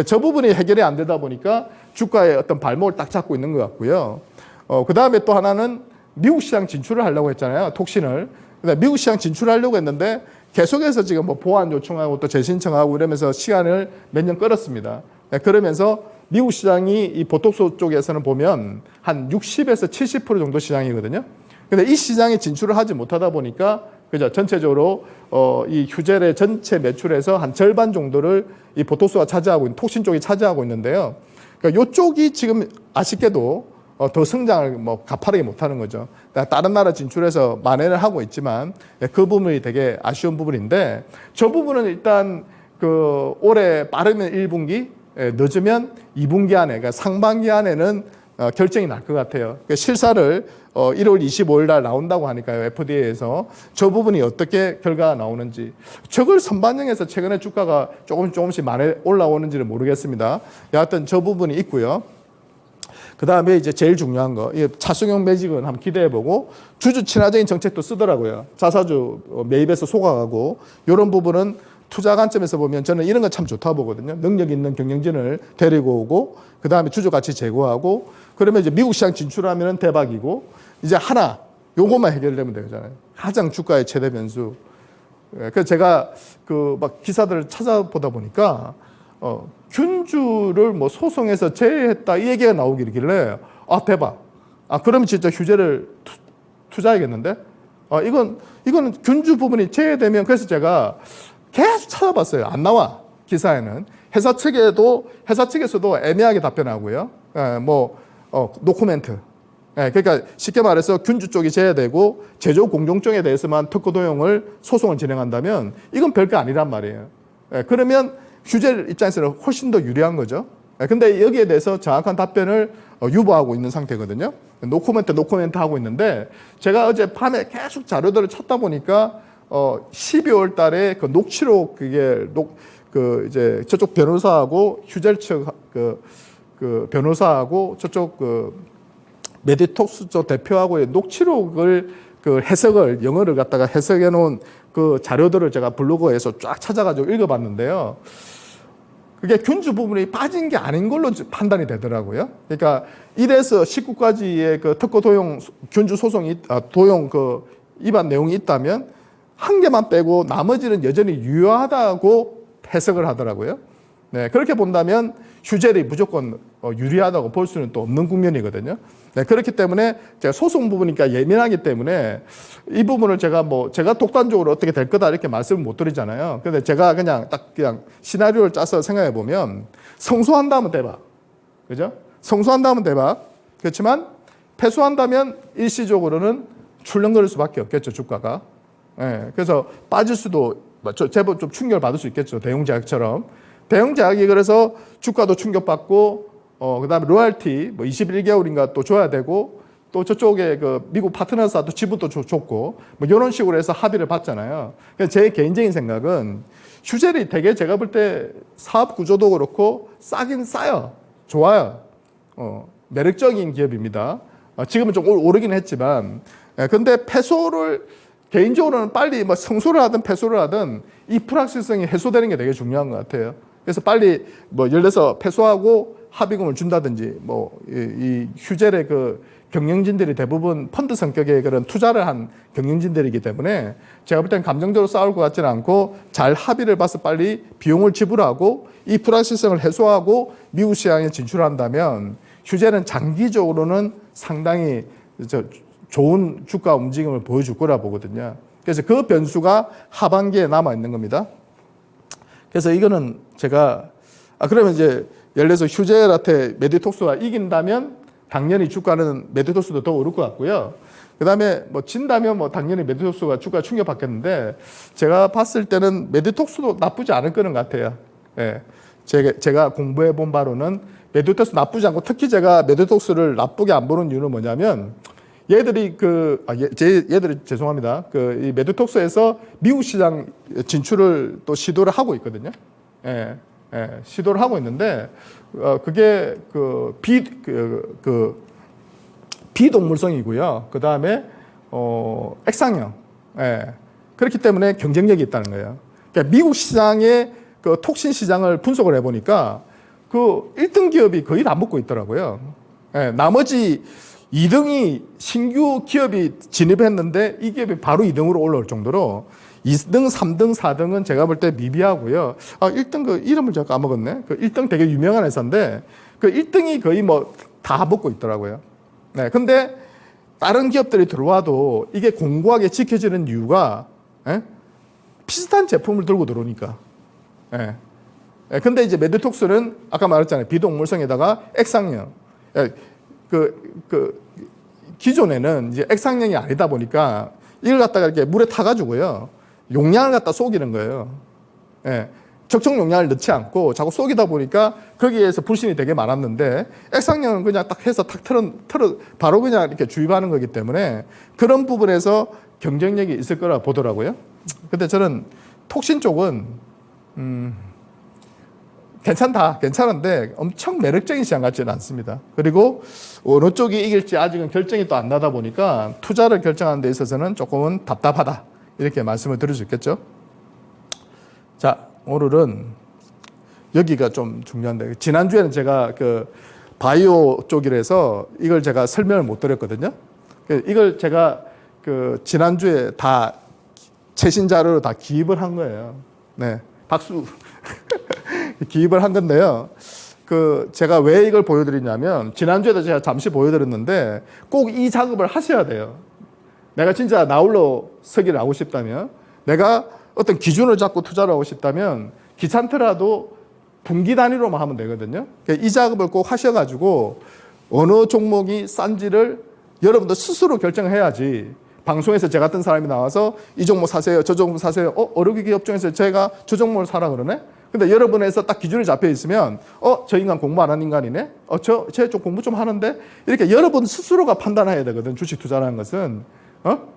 저 부분이 해결이 안 되다 보니까 주가의 어떤 발목을 딱 잡고 있는 것 같고요. 그 다음에 또 하나는 미국 시장 진출을 하려고 했잖아요. 톡신을. 미국 시장 진출하려고 했는데 계속해서 지금 뭐 보안 요청하고 또 재신청하고 이러면서 시간을 몇 년 끌었습니다. 그러면서 미국 시장이 이 보톡스 쪽에서는 보면 한 60에서 70% 정도 시장이거든요. 근데 이 시장에 진출을 하지 못하다 보니까 그죠? 전체적으로 이 휴젤의 전체 매출에서 한 절반 정도를 이 보톡스가 차지하고 있는 톡신 쪽이 차지하고 있는데요. 그러니까 이쪽이 지금 아쉽게도 더 성장을 뭐 가파르게 못하는 거죠. 다른 나라 진출해서 만회를 하고 있지만 그 부분이 되게 아쉬운 부분인데 저 부분은 일단 올해 빠르면 1분기, 늦으면 2분기 안에, 그러니까 상반기 안에는 결정이 날 것 같아요. 그러니까 실사를 1월 25일 날 나온다고 하니까요. FDA에서 저 부분이 어떻게 결과가 나오는지. 저걸 선반영해서 최근에 주가가 조금씩 많이 올라오는지는 모르겠습니다. 여하튼 저 부분이 있고요. 그 다음에 이제 제일 중요한 거, 차승용 매직은 한번 기대해보고 주주 친화적인 정책도 쓰더라고요. 자사주 매입해서 속아가고 이런 부분은 투자 관점에서 보면 저는 이런 건 참 좋다고 보거든요. 능력 있는 경영진을 데리고 오고 그 다음에 주주 가치 제고하고 그러면 이제 미국 시장 진출하면 대박이고 이제 하나 요것만 해결되면 되잖아요. 가장 주가의 최대 변수. 그래서 제가 막 기사들을 찾아보다 보니까 균주를 뭐 소송해서 제외했다 이 얘기가 나오길래 대박. 그러면 진짜 휴재를 투자해야겠는데? 이건 균주 부분이 제외되면 그래서 제가 계속 찾아봤어요. 안 나와 기사에는. 회사 측에서도 애매하게 답변하고요. 노코멘트. 그러니까 쉽게 말해서 균주 쪽이 제외되고 제조 공정성에 대해서만 특허 도용을 소송을 진행한다면 이건 별거 아니란 말이에요. 그러면 휴젤 입장에서는 훨씬 더 유리한 거죠. 근데 여기에 대해서 정확한 답변을 유보하고 있는 상태거든요. 노코멘트 하고 있는데 제가 어제 밤에 계속 자료들을 찾다 보니까 12월 달에 녹취록 이제 저쪽 변호사하고 휴젤 측 변호사하고 저쪽 메디톡스 쪽 대표하고의 녹취록을 해석을 영어를 갖다가 해석해 놓은 자료들을 제가 블로그에서 쫙 찾아가지고 읽어봤는데요. 그게 균주 부분이 빠진 게 아닌 걸로 판단이 되더라고요. 그러니까 1에서 19까지의 특허 도용 균주 소송이 도용 위반 내용이 있다면 한 개만 빼고 나머지는 여전히 유효하다고 해석을 하더라고요. 네, 그렇게 본다면 휴젤이 무조건 유리하다고 볼 수는 또 없는 국면이거든요. 네, 그렇기 때문에 제가 소송 부분이니까 예민하기 때문에 이 부분을 제가 독단적으로 어떻게 될 거다 이렇게 말씀을 못 드리잖아요. 근데 제가 그냥 시나리오를 짜서 생각해 보면 성소한다면 대박. 그죠? 성소한다면 대박. 그렇지만 패소한다면 일시적으로는 출렁거릴 수밖에 없겠죠, 주가가. 네, 그래서 빠질 수도 제법 좀 충격을 받을 수 있겠죠. 대웅제약처럼. 대웅제약이 그래서 주가도 충격받고 그다음에 로열티 21개월인가 또 줘야 되고 또 저쪽에 미국 파트너사도 지분도 줬고 이런 식으로 해서 합의를 봤잖아요. 그래서 제 개인적인 생각은 휴젤이 되게 제가 볼 때 사업 구조도 그렇고 싸긴 싸요. 좋아요. 매력적인 기업입니다. 지금은 좀 오르긴 했지만 근데 패소를 개인적으로는 빨리 성소를 하든 패소를 하든 이 불확실성이 해소되는 게 되게 중요한 것 같아요. 그래서 빨리 열려서 패소하고 합의금을 준다든지 이 휴젤의 그 경영진들이 대부분 펀드 성격의 그런 투자를 한 경영진들이기 때문에 제가 볼 때는 감정적으로 싸울 것 같지는 않고 잘 합의를 봐서 빨리 비용을 지불하고 이 불확실성을 해소하고 미국 시장에 진출한다면 휴젤은 장기적으로는 상당히 좋은 주가 움직임을 보여줄 거라 보거든요. 그래서 그 변수가 하반기에 남아 있는 겁니다. 그래서 이거는 제가 그러면 이제 예를 들어서 휴젤한테 메디톡스가 이긴다면 당연히 주가는 메디톡스도 더 오를 것 같고요. 그다음에 진다면 당연히 메디톡스가 주가 충격받겠는데 제가 봤을 때는 메디톡스도 나쁘지 않을 거는 같아요. 예. 제가 공부해 본 바로는 메디톡스 나쁘지 않고 특히 제가 메디톡스를 나쁘게 안 보는 이유는 뭐냐면 얘들이 얘들이 죄송합니다. 이 메디톡스에서 미국 시장 진출을 또 시도를 하고 있거든요. 예. 시도를 하고 있는데 그게 비동물성이고요. 그 다음에 액상형. 그렇기 때문에 경쟁력이 있다는 거예요. 그러니까 미국 시장의 그 톡신 시장을 분석을 해보니까 그 1등 기업이 거의 다 먹고 있더라고요. 나머지 2등이 신규 기업이 진입했는데 이 기업이 바로 2등으로 올라올 정도로 2등, 3등, 4등은 제가 볼 때 미비하고요. 1등 그 이름을 제가 까먹었네. 그 1등 되게 유명한 회사인데 그 1등이 거의 다 먹고 있더라고요. 네. 근데 다른 기업들이 들어와도 이게 공고하게 지켜지는 이유가 비슷한 제품을 들고 들어오니까. 근데 이제 메디톡스는 아까 말했잖아요. 비동물성에다가 액상형. 기존에는 이제 액상형이 아니다 보니까 이걸 갖다가 이렇게 물에 타가지고요. 용량을 갖다 속이는 거예요. 적정 용량을 넣지 않고 자꾸 속이다 보니까 거기에서 불신이 되게 많았는데 액상형은 그냥 딱 해서 탁 바로 그냥 이렇게 주입하는 거기 때문에 그런 부분에서 경쟁력이 있을 거라 보더라고요. 근데 저는 톡신 쪽은 괜찮은데 엄청 매력적인 시장 같지는 않습니다. 그리고 어느 쪽이 이길지 아직은 결정이 또 안 나다 보니까 투자를 결정하는 데 있어서는 조금은 답답하다. 이렇게 말씀을 드릴 수 있겠죠. 자, 오늘은 여기가 좀 중요한데 지난주에는 제가 그 바이오 쪽이라서 이걸 제가 설명을 못 드렸거든요. 이걸 제가 그 지난주에 다 최신 자료로 다 기입을 한 거예요. 네, 박수. 기입을 한 건데요. 제가 왜 이걸 보여드리냐면, 지난주에도 제가 잠시 보여드렸는데, 꼭 이 작업을 하셔야 돼요. 내가 진짜 나홀로 서기를 하고 싶다면, 내가 어떤 기준을 잡고 투자를 하고 싶다면, 귀찮더라도 분기 단위로만 하면 되거든요. 그러니까 이 작업을 꼭 하셔가지고, 어느 종목이 싼지를 여러분도 스스로 결정해야지, 방송에서 제 같은 사람이 나와서 이 종목 사세요, 저 종목 사세요, 어려기 기업 중에서 제가 저 종목을 사라 그러네? 근데 여러분에서 딱 기준이 잡혀 있으면, 저 인간 공부 안 하는 인간이네? 쟤 좀 공부 좀 하는데? 이렇게 여러분 스스로가 판단해야 되거든, 주식 투자라는 것은.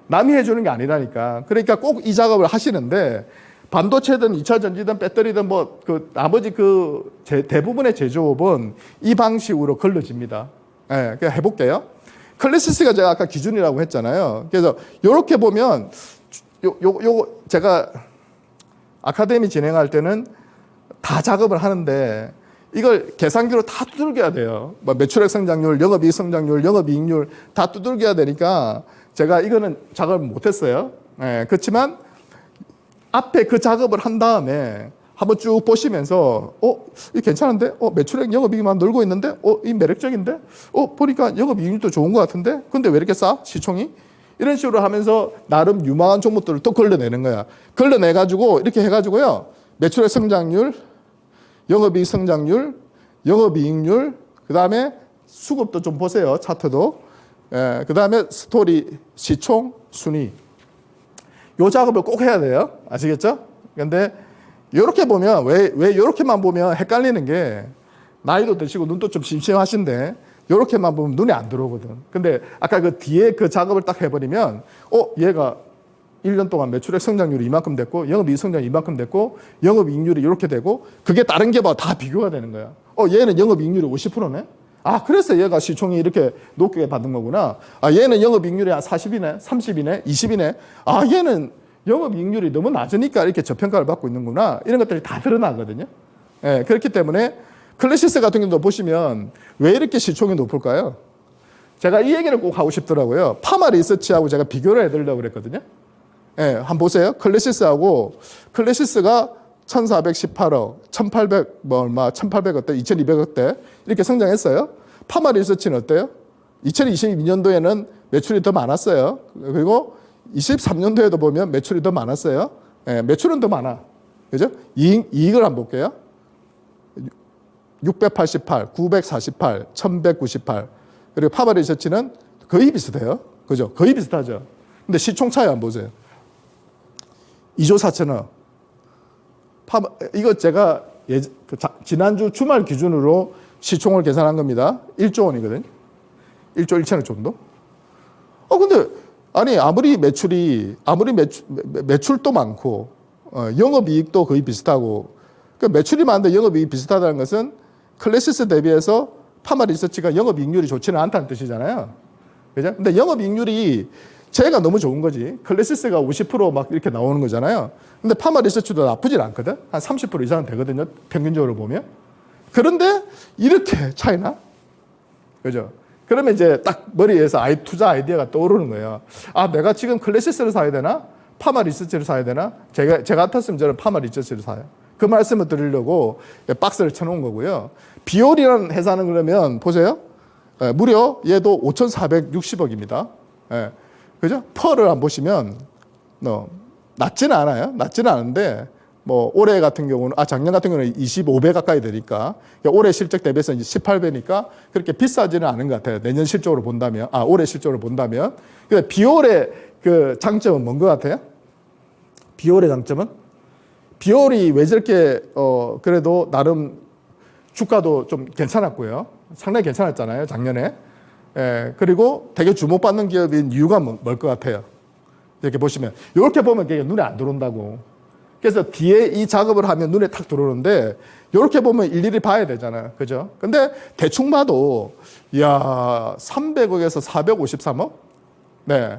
남이 해주는 게 아니라니까. 그러니까 꼭 이 작업을 하시는데, 반도체든 2차 전지든 배터리든 나머지 대부분의 제조업은 이 방식으로 걸러집니다. 그냥 해볼게요. 클래시스가 제가 아까 기준이라고 했잖아요. 그래서 요렇게 보면, 제가 아카데미 진행할 때는 다 작업을 하는데 이걸 계산기로 다 두들겨야 돼요. 매출액 성장률, 영업이익 성장률, 영업이익률 다 두들겨야 되니까 제가 이거는 작업을 못했어요. 그렇지만 앞에 그 작업을 한 다음에 한번 쭉 보시면서 이거 괜찮은데? 매출액 영업이익만 늘고 있는데? 이 매력적인데? 보니까 영업이익률도 좋은 것 같은데? 근데 왜 이렇게 싸? 시총이? 이런 식으로 하면서 나름 유망한 종목들을 또 걸러내는 거야. 걸러내가지고 이렇게 해가지고요. 매출액 성장률, 영업이익 성장률, 영업이익률, 그 다음에 수급도 좀 보세요. 차트도. 그 다음에 스토리, 시총, 순위. 요 작업을 꼭 해야 돼요. 아시겠죠? 근데 요렇게 보면, 왜 요렇게만 보면 헷갈리는 게 나이도 드시고 눈도 좀 심심하신데 요렇게만 보면 눈에 안 들어오거든. 근데 아까 그 뒤에 그 작업을 딱 해버리면, 얘가 1년 동안 매출액 성장률이 이만큼 됐고, 영업이익 성장이 이만큼 됐고, 영업이익률이 이렇게 되고, 그게 다른 게 다 비교가 되는 거야. 얘는 영업이익률이 50%네? 그래서 얘가 시총이 이렇게 높게 받는 거구나. 얘는 영업이익률이 한 40이네, 30이네, 20이네. 얘는 영업이익률이 너무 낮으니까 이렇게 저평가를 받고 있는구나. 이런 것들이 다 드러나거든요. 그렇기 때문에 클래시스 같은 경우도 보시면 왜 이렇게 시총이 높을까요? 제가 이 얘기를 꼭 하고 싶더라고요. 파마 리서치하고 제가 비교를 해드리려고 그랬거든요. 예, 한번 보세요. 클래시스하고, 클래시스가 1418억, 1800, 뭐 얼마, 1800억대, 2200억대, 이렇게 성장했어요. 파마 리서치는 어때요? 2022년도에는 매출이 더 많았어요. 그리고 23년도에도 보면 매출이 더 많았어요. 예, 매출은 더 많아. 그죠? 이익을 한번 볼게요. 688, 948, 1198. 그리고 파마 리서치는 거의 비슷해요. 그죠? 거의 비슷하죠. 근데 시총 차이 한번 보세요. 2조 4천억. 이거 제가 지난주 주말 기준으로 시총을 계산한 겁니다. 1조 원이거든요. 1조 1천억 정도. 근데, 아니, 아무리 매출도 많고, 영업이익도 거의 비슷하고, 그 매출이 많은데 영업이익이 비슷하다는 것은 클래시스 대비해서 파마 리서치가 영업이익률이 좋지는 않다는 뜻이잖아요. 그죠? 근데 영업이익률이 제가 너무 좋은 거지. 클래시스가 50% 이렇게 나오는 거잖아요. 근데 파마 리서치도 나쁘진 않거든. 한 30% 이상은 되거든요. 평균적으로 보면. 그런데 이렇게 차이나? 그죠? 그러면 이제 딱 머리에서 투자 아이디어가 떠오르는 거예요. 아, 내가 지금 클래시스를 사야 되나? 파마 리서치를 사야 되나? 제가 같았으면 저는 파마 리서치를 사요. 그 말씀을 드리려고 박스를 쳐놓은 거고요. 비올이라는 회사는 그러면 보세요. 무려 얘도 5,460억입니다. 그죠? 펄을 안 보시면 낮지는 않아요. 낮지는 않은데 뭐 올해 같은 경우는 작년 같은 경우는 25배 가까이 되니까 올해 실적 대비해서 이제 18배니까 그렇게 비싸지는 않은 것 같아요. 내년 실적으로 본다면 올해 실적으로 본다면. 근데 비올의 그 장점은 뭔 것 같아요? 비올의 장점은 비올이 왜 저렇게 그래도 나름 주가도 좀 괜찮았고요. 상당히 괜찮았잖아요, 작년에. 그리고 되게 주목받는 기업인 이유가 뭘 것 같아요? 이렇게 보시면 이렇게 보면 그게 눈에 안 들어온다고. 그래서 뒤에 이 작업을 하면 눈에 탁 들어오는데 이렇게 보면 일일이 봐야 되잖아요. 그죠? 근데 대충 봐도 300억에서 453억? 네.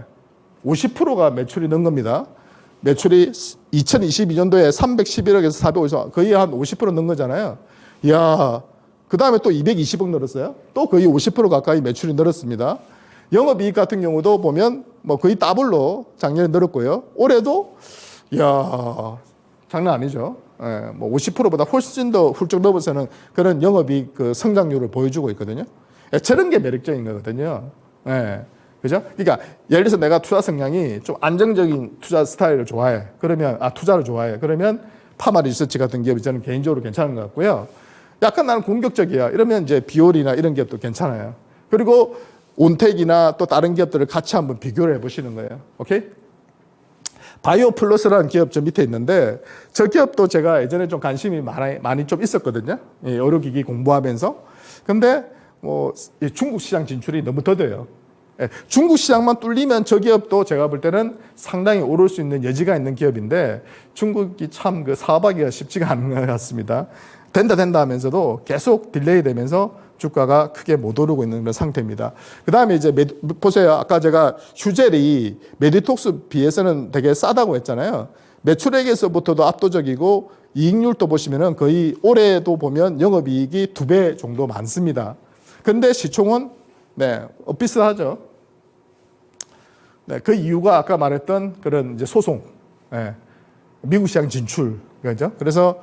50%가 매출이 는 겁니다. 매출이 2022년도에 311억에서 450억, 거의 한 50%는 거잖아요. 그 다음에 또 220억 늘었어요. 또 거의 50% 가까이 매출이 늘었습니다. 영업이익 같은 경우도 보면 뭐 거의 더블로 작년에 늘었고요. 올해도, 장난 아니죠. 뭐 50%보다 훨씬 더 훌쩍 넘어서는 그런 영업이익 그 성장률을 보여주고 있거든요. 저런 게 매력적인 거거든요. 그죠? 그러니까 예를 들어서 내가 투자 성향이 좀 안정적인 투자 스타일을 좋아해. 그러면 투자를 좋아해. 그러면 파마 리서치 같은 기업이 저는 개인적으로 괜찮은 것 같고요. 약간 나는 공격적이야. 이러면 이제 비올이나 이런 기업도 괜찮아요. 그리고 온텍이나 또 다른 기업들을 같이 한번 비교를 해보시는 거예요. 오케이? 바이오 플러스라는 기업 저 밑에 있는데 저 기업도 제가 예전에 좀 관심이 많이 좀 있었거든요. 의료기기 공부하면서. 근데 뭐 중국 시장 진출이 너무 더뎌요. 중국 시장만 뚫리면 저 기업도 제가 볼 때는 상당히 오를 수 있는 여지가 있는 기업인데 중국이 참 그 사업하기가 쉽지가 않은 것 같습니다. 된다 하면서도 계속 딜레이 되면서 주가가 크게 못 오르고 있는 그런 상태입니다. 그 다음에 이제 보세요. 아까 제가 휴젤이 메디톡스 비해서는 되게 싸다고 했잖아요. 매출액에서부터도 압도적이고 이익률도 보시면은 거의 올해도 보면 영업이익이 2배 정도 많습니다. 근데 시총은 비슷하죠. 그 이유가 아까 말했던 그런 이제 소송, 미국 시장 진출, 그죠? 그래서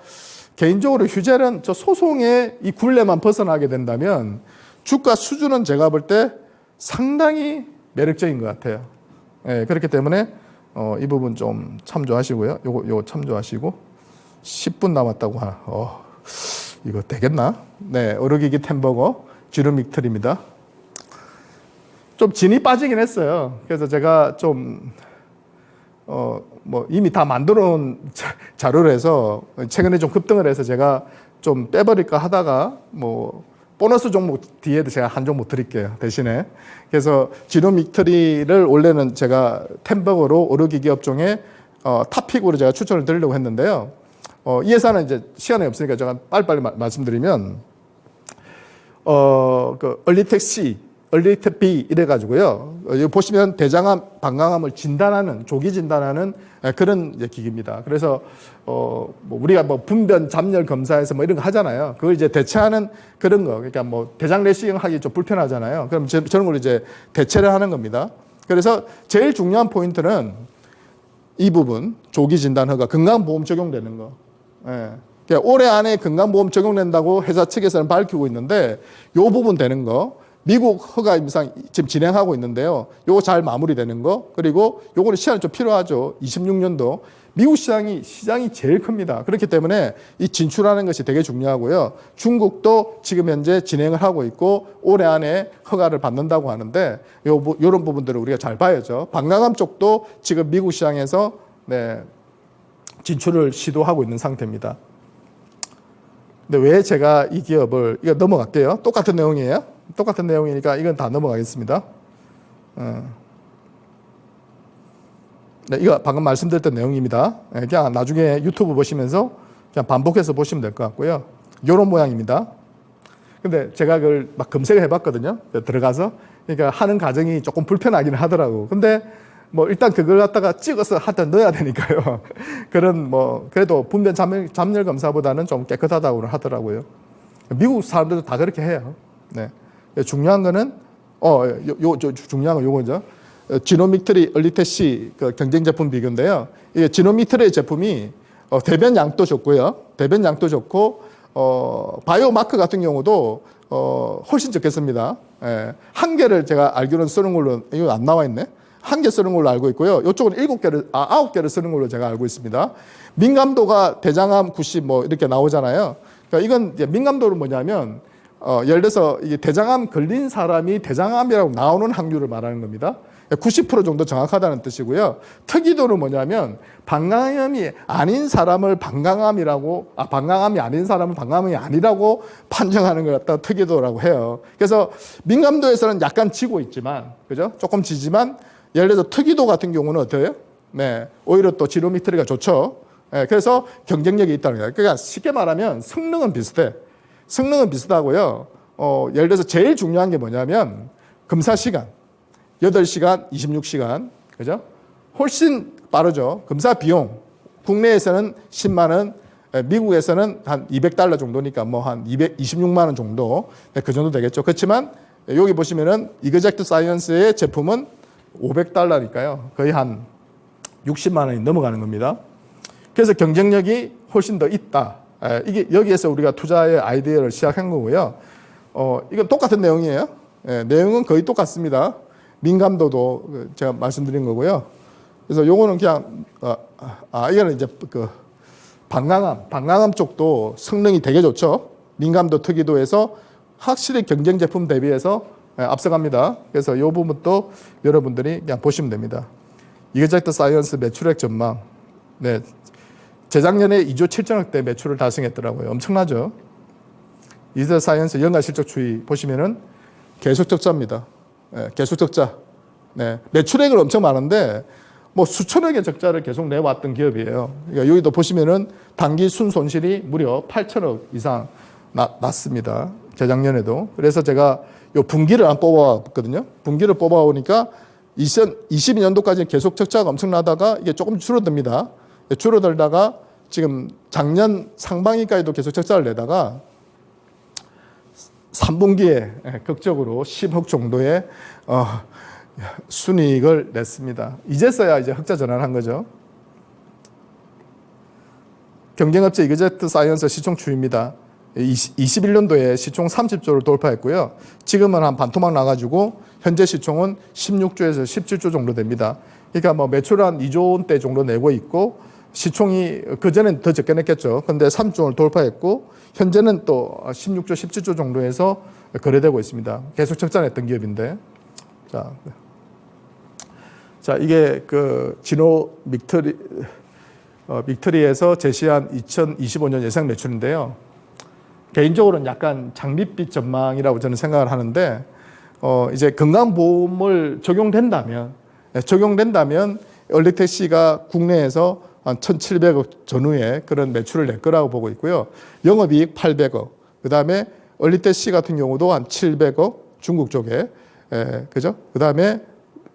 개인적으로 휴젤은 저 소송의 이 굴레만 벗어나게 된다면 주가 수준은 제가 볼 때 상당히 매력적인 것 같아요. 그렇기 때문에 이 부분 좀 참조하시고요. 요거 참조하시고 10분 남았다고 이거 되겠나? 의료기기 템버거 지루믹틀입니다. 좀 진이 빠지긴 했어요. 그래서 제가 좀 뭐 이미 다 만들어 놓은 자료를 해서 최근에 좀 급등을 해서 제가 좀 빼버릴까 하다가 뭐 보너스 종목 뒤에도 제가 한 종목 드릴게요. 대신에. 그래서 지노믹트리를 원래는 제가 템버거로 의료기기 업종의 탑픽으로 제가 추천을 드리려고 했는데요. 이 회사는 이제 시간이 없으니까 제가 빨리빨리 말씀드리면 그 얼리텍 C 얼리텍 B 이래가지고요. 여기 보시면 대장암, 방광암을 진단하는, 조기 진단하는 그런 이제 기기입니다. 그래서 뭐 우리가 뭐 분변 잡열 검사에서 뭐 이런 거 하잖아요. 그걸 이제 대체하는 그런 거. 그러니까 뭐 대장 내시경 하기 좀 불편하잖아요. 그럼 저런 걸 이제 대체를 하는 겁니다. 그래서 제일 중요한 포인트는 이 부분, 조기 진단 허가, 건강보험 적용되는 거. 예. 그러니까 올해 안에 건강보험 적용된다고 회사 측에서는 밝히고 있는데 이 부분 되는 거. 미국 허가 임상 지금 진행하고 있는데요. 요거 잘 마무리되는 거. 그리고 요거는 시간이 좀 필요하죠. 26년도. 미국 시장이 제일 큽니다. 그렇기 때문에 이 진출하는 것이 되게 중요하고요. 중국도 지금 현재 진행을 하고 있고 올해 안에 허가를 받는다고 하는데 요런 부분들을 우리가 잘 봐야죠. 방광암 쪽도 지금 미국 시장에서 진출을 시도하고 있는 상태입니다. 근데 왜 제가 이 기업을, 이거 넘어갈게요. 똑같은 내용이에요. 똑같은 내용이니까 이건 다 넘어가겠습니다. 네, 이거 방금 말씀드렸던 내용입니다. 그냥 나중에 유튜브 보시면서 그냥 반복해서 보시면 될 것 같고요. 이런 모양입니다. 근데 제가 그걸 막 검색을 해봤거든요. 들어가서. 그러니까 하는 과정이 조금 불편하긴 하더라고. 근데 뭐 일단 그걸 갖다가 찍어서 하여튼 넣어야 되니까요. 그런 뭐 그래도 분변 잡열 검사보다는 좀 깨끗하다고 하더라고요. 미국 사람들도 다 그렇게 해요. 네. 중요한 거는 중요한 건 요거죠. 지노믹트리 얼리테시 그 경쟁 제품 비교인데요. 이게 지노믹트리 제품이 대변 양도 좋고요. 대변 양도 좋고 바이오 마크 같은 경우도 훨씬 적겠습니다. 예. 한 개를 제가 알기로는 쓰는 걸로, 이거 안 나와 있네. 한 개 쓰는 걸로 알고 있고요. 이쪽은 9개를 쓰는 걸로 제가 알고 있습니다. 민감도가 대장암 90 뭐 이렇게 나오잖아요. 그러니까 이건 이제 민감도는 뭐냐면 예를 들어서 이게 대장암 걸린 사람이 대장암이라고 나오는 확률을 말하는 겁니다. 90% 정도 정확하다는 뜻이고요. 특이도는 뭐냐면 방광암이 아닌 사람을 방광암이 아닌 사람을 방광암이 아니라고 판정하는 걸 갖다 특이도라고 해요. 그래서 민감도에서는 약간 지고 있지만, 그죠? 조금 지지만 예를 들어서 특이도 같은 경우는 어때요? 네, 오히려 또 지노미트리가 좋죠. 네, 그래서 경쟁력이 있다는 거예요. 그러니까 쉽게 말하면 성능은 비슷해. 성능은 비슷하고요. 예를 들어서 제일 중요한 게 뭐냐면 검사 시간. 8시간, 26시간. 그죠? 훨씬 빠르죠. 검사 비용. 국내에서는 10만 원, 미국에서는 한 $200 정도니까 뭐 한 226만 원 정도. 그 정도 되겠죠. 그렇지만 여기 보시면은 이그젝트 사이언스의 제품은 $500니까요. 거의 한 60만 원이 넘어가는 겁니다. 그래서 경쟁력이 훨씬 더 있다. 이게 여기에서 우리가 투자의 아이디어를 시작한 거고요. 이건 똑같은 내용이에요. 내용은 거의 똑같습니다. 민감도도 제가 말씀드린 거고요. 그래서 요거는 그냥 이거는 이제 그 방광암 쪽도 성능이 되게 좋죠. 민감도 특이도에서 확실히 경쟁 제품 대비해서 앞서갑니다. 그래서 이 부분도 여러분들이 그냥 보시면 됩니다. 이그젝트 사이언스 매출액 전망. 네. 재작년에 2조 7천억대 매출을 달성했더라고요. 엄청나죠? 이그젝트 사이언스 연간 실적 추이 보시면은 계속 적자입니다. 네, 계속 적자. 네. 매출액은 엄청 많은데 뭐 수천억의 적자를 계속 내왔던 기업이에요. 그러니까 여기도 보시면은 단기 순손실이 무려 8천억 이상 났습니다. 재작년에도. 그래서 제가 요 분기를 안 뽑아봤거든요. 분기를 뽑아오니까 2022년도까지 계속 적자가 엄청나다가 이게 조금 줄어듭니다. 줄어들다가 지금 작년 상반기까지도 계속 적자를 내다가 3분기에 극적으로 10억 정도의 순이익을 냈습니다. 이제서야 이제 흑자 전환한 거죠. 경쟁업체 이그젝트 사이언스 시총 추이입니다. 21년도에 시총 30조를 돌파했고요. 지금은 한 반토막 나가지고 현재 시총은 16조에서 17조 정도 됩니다. 그러니까 뭐 매출 한 2조 원대 정도 내고 있고 시총이 그전엔 더 적게 냈겠죠. 근데 3조 원을 돌파했고 현재는 또 16조, 17조 정도에서 거래되고 있습니다. 계속 적자 냈던 기업인데. 자, 이게 그 진호 믹트리에서 제시한 2025년 예상 매출인데요. 개인적으로는 약간 장밋빛 전망이라고 저는 생각을 하는데, 이제 건강보험을 적용된다면 얼리텍시가 국내에서 한 1,700억 전후에 그런 매출을 낼 거라고 보고 있고요. 영업이익 800억. 그 다음에 얼리텍시 같은 경우도 한 700억 중국 쪽에. 그죠? 그 다음에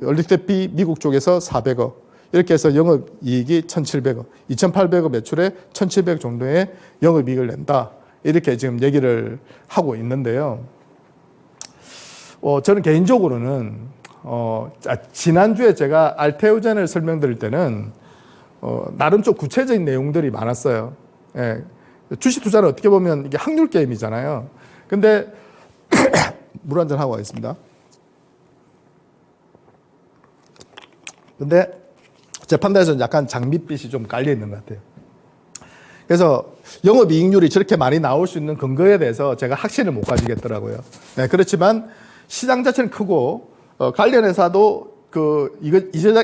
연립대비 미국 쪽에서 400억. 이렇게 해서 영업이익이 1,700억, 2,800억 매출에 1,700억 정도의 영업이익을 낸다. 이렇게 지금 얘기를 하고 있는데요. 저는 개인적으로는 지난주에 제가 알테오젠을 설명드릴 때는 나름 좀 구체적인 내용들이 많았어요. 예, 주식 투자는 어떻게 보면 이게 확률 게임이잖아요. 근데 물 한잔 하고 가겠습니다. 근데 제 판단에서는 약간 장밋빛이 좀 깔려 있는 것 같아요. 그래서 영업이익률이 저렇게 많이 나올 수 있는 근거에 대해서 제가 확신을 못 가지겠더라고요. 네, 그렇지만 시장 자체는 크고 관련 회사도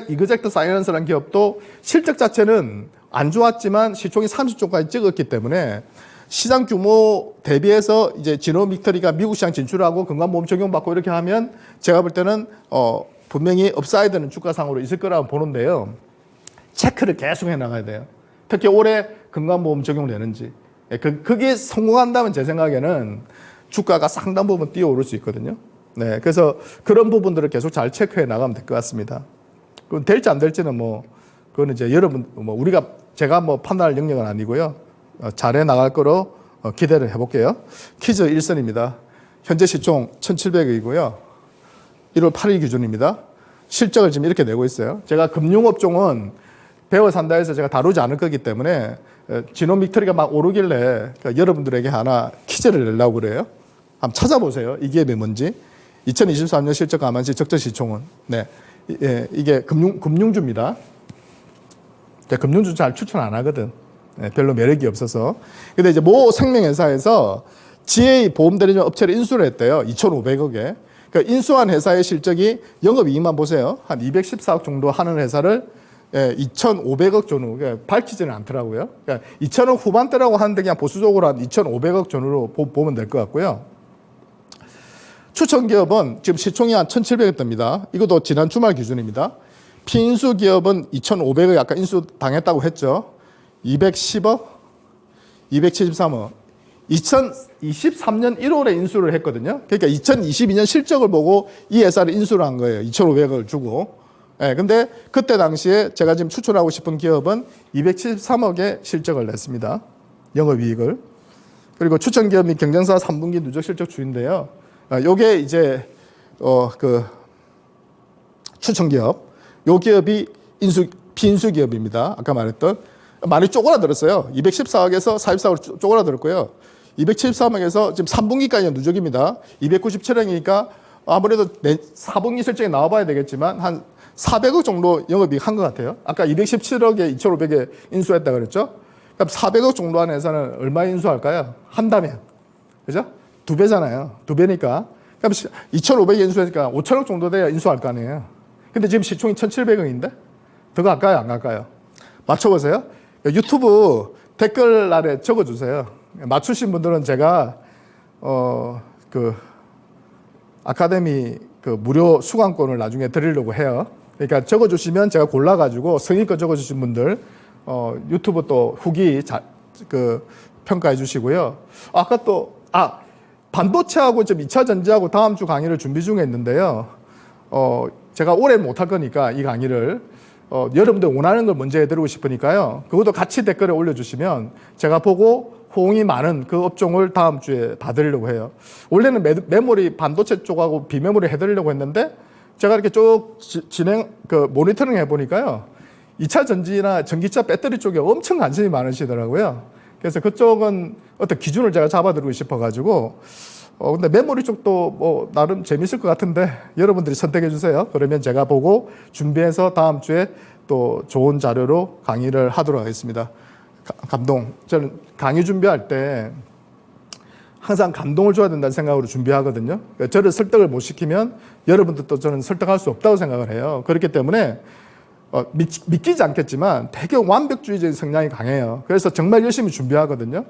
이그젝트 사이언스라는 기업도 실적 자체는 안 좋았지만 시총이 30조까지 찍었기 때문에 시장 규모 대비해서 이제 지노믹터리가 미국 시장 진출하고 건강보험 적용받고 이렇게 하면 제가 볼 때는 분명히 업사이드는 주가상으로 있을 거라고 보는데요. 체크를 계속 해 나가야 돼요. 특히 올해 건강보험 적용되는지. 그게 성공한다면 제 생각에는 주가가 상당 부분 뛰어오를 수 있거든요. 네, 그래서 그런 부분들을 계속 잘 체크해 나가면 될 것 같습니다. 그럼 될지 안 될지는 그거는 이제 여러분, 제가 판단할 영역은 아니고요. 잘해 나갈 거로 기대를 해볼게요. 퀴즈 1선입니다. 현재 시총 1,700억이고요. 1월 8일 기준입니다. 실적을 지금 이렇게 내고 있어요. 제가 금융업종은 배워 산다 해서 제가 다루지 않을 거기 때문에 지노믹터리가 막 오르길래 여러분들에게 하나 퀴즈를 내려고 그래요. 한번 찾아보세요. 이 기업이 뭔지. 2023년 실적 감안시 적정 시총은. 네. 이게 금융주입니다. 제가 금융주 잘 추천 안 하거든. 네, 별로 매력이 없어서. 근데 이제 모 생명회사에서 GA 보험대리점 업체를 인수를 했대요. 2,500억에. 그러니까 인수한 회사의 실적이 영업이익만 보세요. 한 214억 정도 하는 회사를 2,500억 전후, 그러니까 밝히지는 않더라고요. 그러니까 2,000억 후반대라고 하는데 그냥 보수적으로 한 2,500억 전후로 보면 될 것 같고요. 추천 기업은 지금 시총이 한 1,700억대입니다. 이것도 지난 주말 기준입니다. 피인수 기업은 2,500억 아까 인수 당했다고 했죠. 210억, 273억. 2023년 1월에 인수를 했거든요. 그러니까 2022년 실적을 보고 이 회사를 인수를 한 거예요. 2,500억을 주고. 네, 근데 그때 당시에 제가 지금 추천하고 싶은 기업은 273억의 실적을 냈습니다. 영업이익을. 그리고 추천 기업이 경쟁사 3분기 누적 실적 주인데요. 요게 이제, 추천 기업. 요 기업이 피인수 기업입니다. 아까 말했던. 많이 쪼그라들었어요. 214억에서 44억으로 쪼그라들었고요. 273억에서 지금 3분기까지 누적입니다. 297억이니까 아무래도 4분기 실적이 나와봐야 되겠지만 한 400억 정도 영업이익 한 것 같아요. 아까 217억에 2,500에 인수했다 그랬죠? 그럼 400억 정도 하는 회사는 얼마에 인수할까요? 한다면. 그죠? 2배잖아요. 2배니까. 그럼 2,500에 인수하니까 5,000억 정도 돼야 인수할 거 아니에요. 근데 지금 시총이 1,700억인데? 더 갈까요? 안 갈까요? 맞춰보세요. 유튜브 댓글 아래 적어주세요. 맞추신 분들은 제가, 아카데미 무료 수강권을 나중에 드리려고 해요. 그러니까 적어주시면 제가 골라가지고 성의껏 적어주신 분들, 유튜브 또 후기 평가해 주시고요. 아까 반도체하고 좀 2차 전지하고 다음 주 강의를 준비 중에 있는데요. 제가 올해 못할 거니까 이 강의를 여러분들 원하는 걸 먼저 해드리고 싶으니까요. 그것도 같이 댓글에 올려주시면 제가 보고 호응이 많은 그 업종을 다음 주에 봐드리려고 해요. 원래는 메모리 반도체 쪽하고 비메모리 해드리려고 했는데 제가 이렇게 쭉 모니터링 해보니까요. 2차 전지나 전기차 배터리 쪽에 엄청 관심이 많으시더라고요. 그래서 그쪽은 어떤 기준을 제가 잡아드리고 싶어가지고 근데 메모리 쪽도 나름 재밌을 것 같은데 여러분들이 선택해 주세요. 그러면 제가 보고 준비해서 다음 주에 또 좋은 자료로 강의를 하도록 하겠습니다. 저는 강의 준비할 때 항상 감동을 줘야 된다는 생각으로 준비하거든요. 그러니까 저를 설득을 못 시키면 여러분들도 저는 설득할 수 없다고 생각을 해요. 그렇기 때문에 믿기지 않겠지만 되게 완벽주의적인 성향이 강해요. 그래서 정말 열심히 준비하거든요.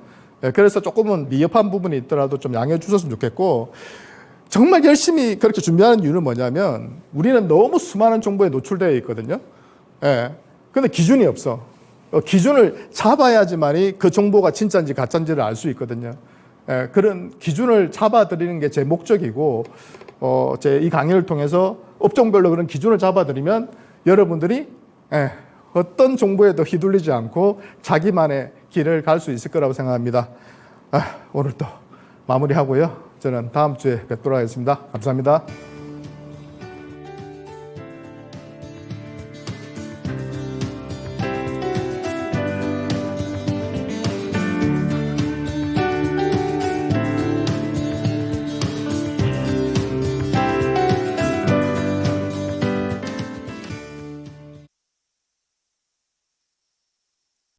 그래서 조금은 미흡한 부분이 있더라도 좀 양해해 주셨으면 좋겠고, 정말 열심히 그렇게 준비하는 이유는 뭐냐면 우리는 너무 수많은 정보에 노출되어 있거든요. 근데 기준이 없어. 기준을 잡아야지만이 그 정보가 진짜인지 가짜인지를 알 수 있거든요. 그런 기준을 잡아드리는 게 제 목적이고, 제 이 강의를 통해서 업종별로 그런 기준을 잡아드리면 여러분들이 어떤 정보에도 휘둘리지 않고 자기만의 길을 갈 수 있을 거라고 생각합니다. 오늘 또 마무리하고요. 저는 다음 주에 뵙도록 하겠습니다. 감사합니다.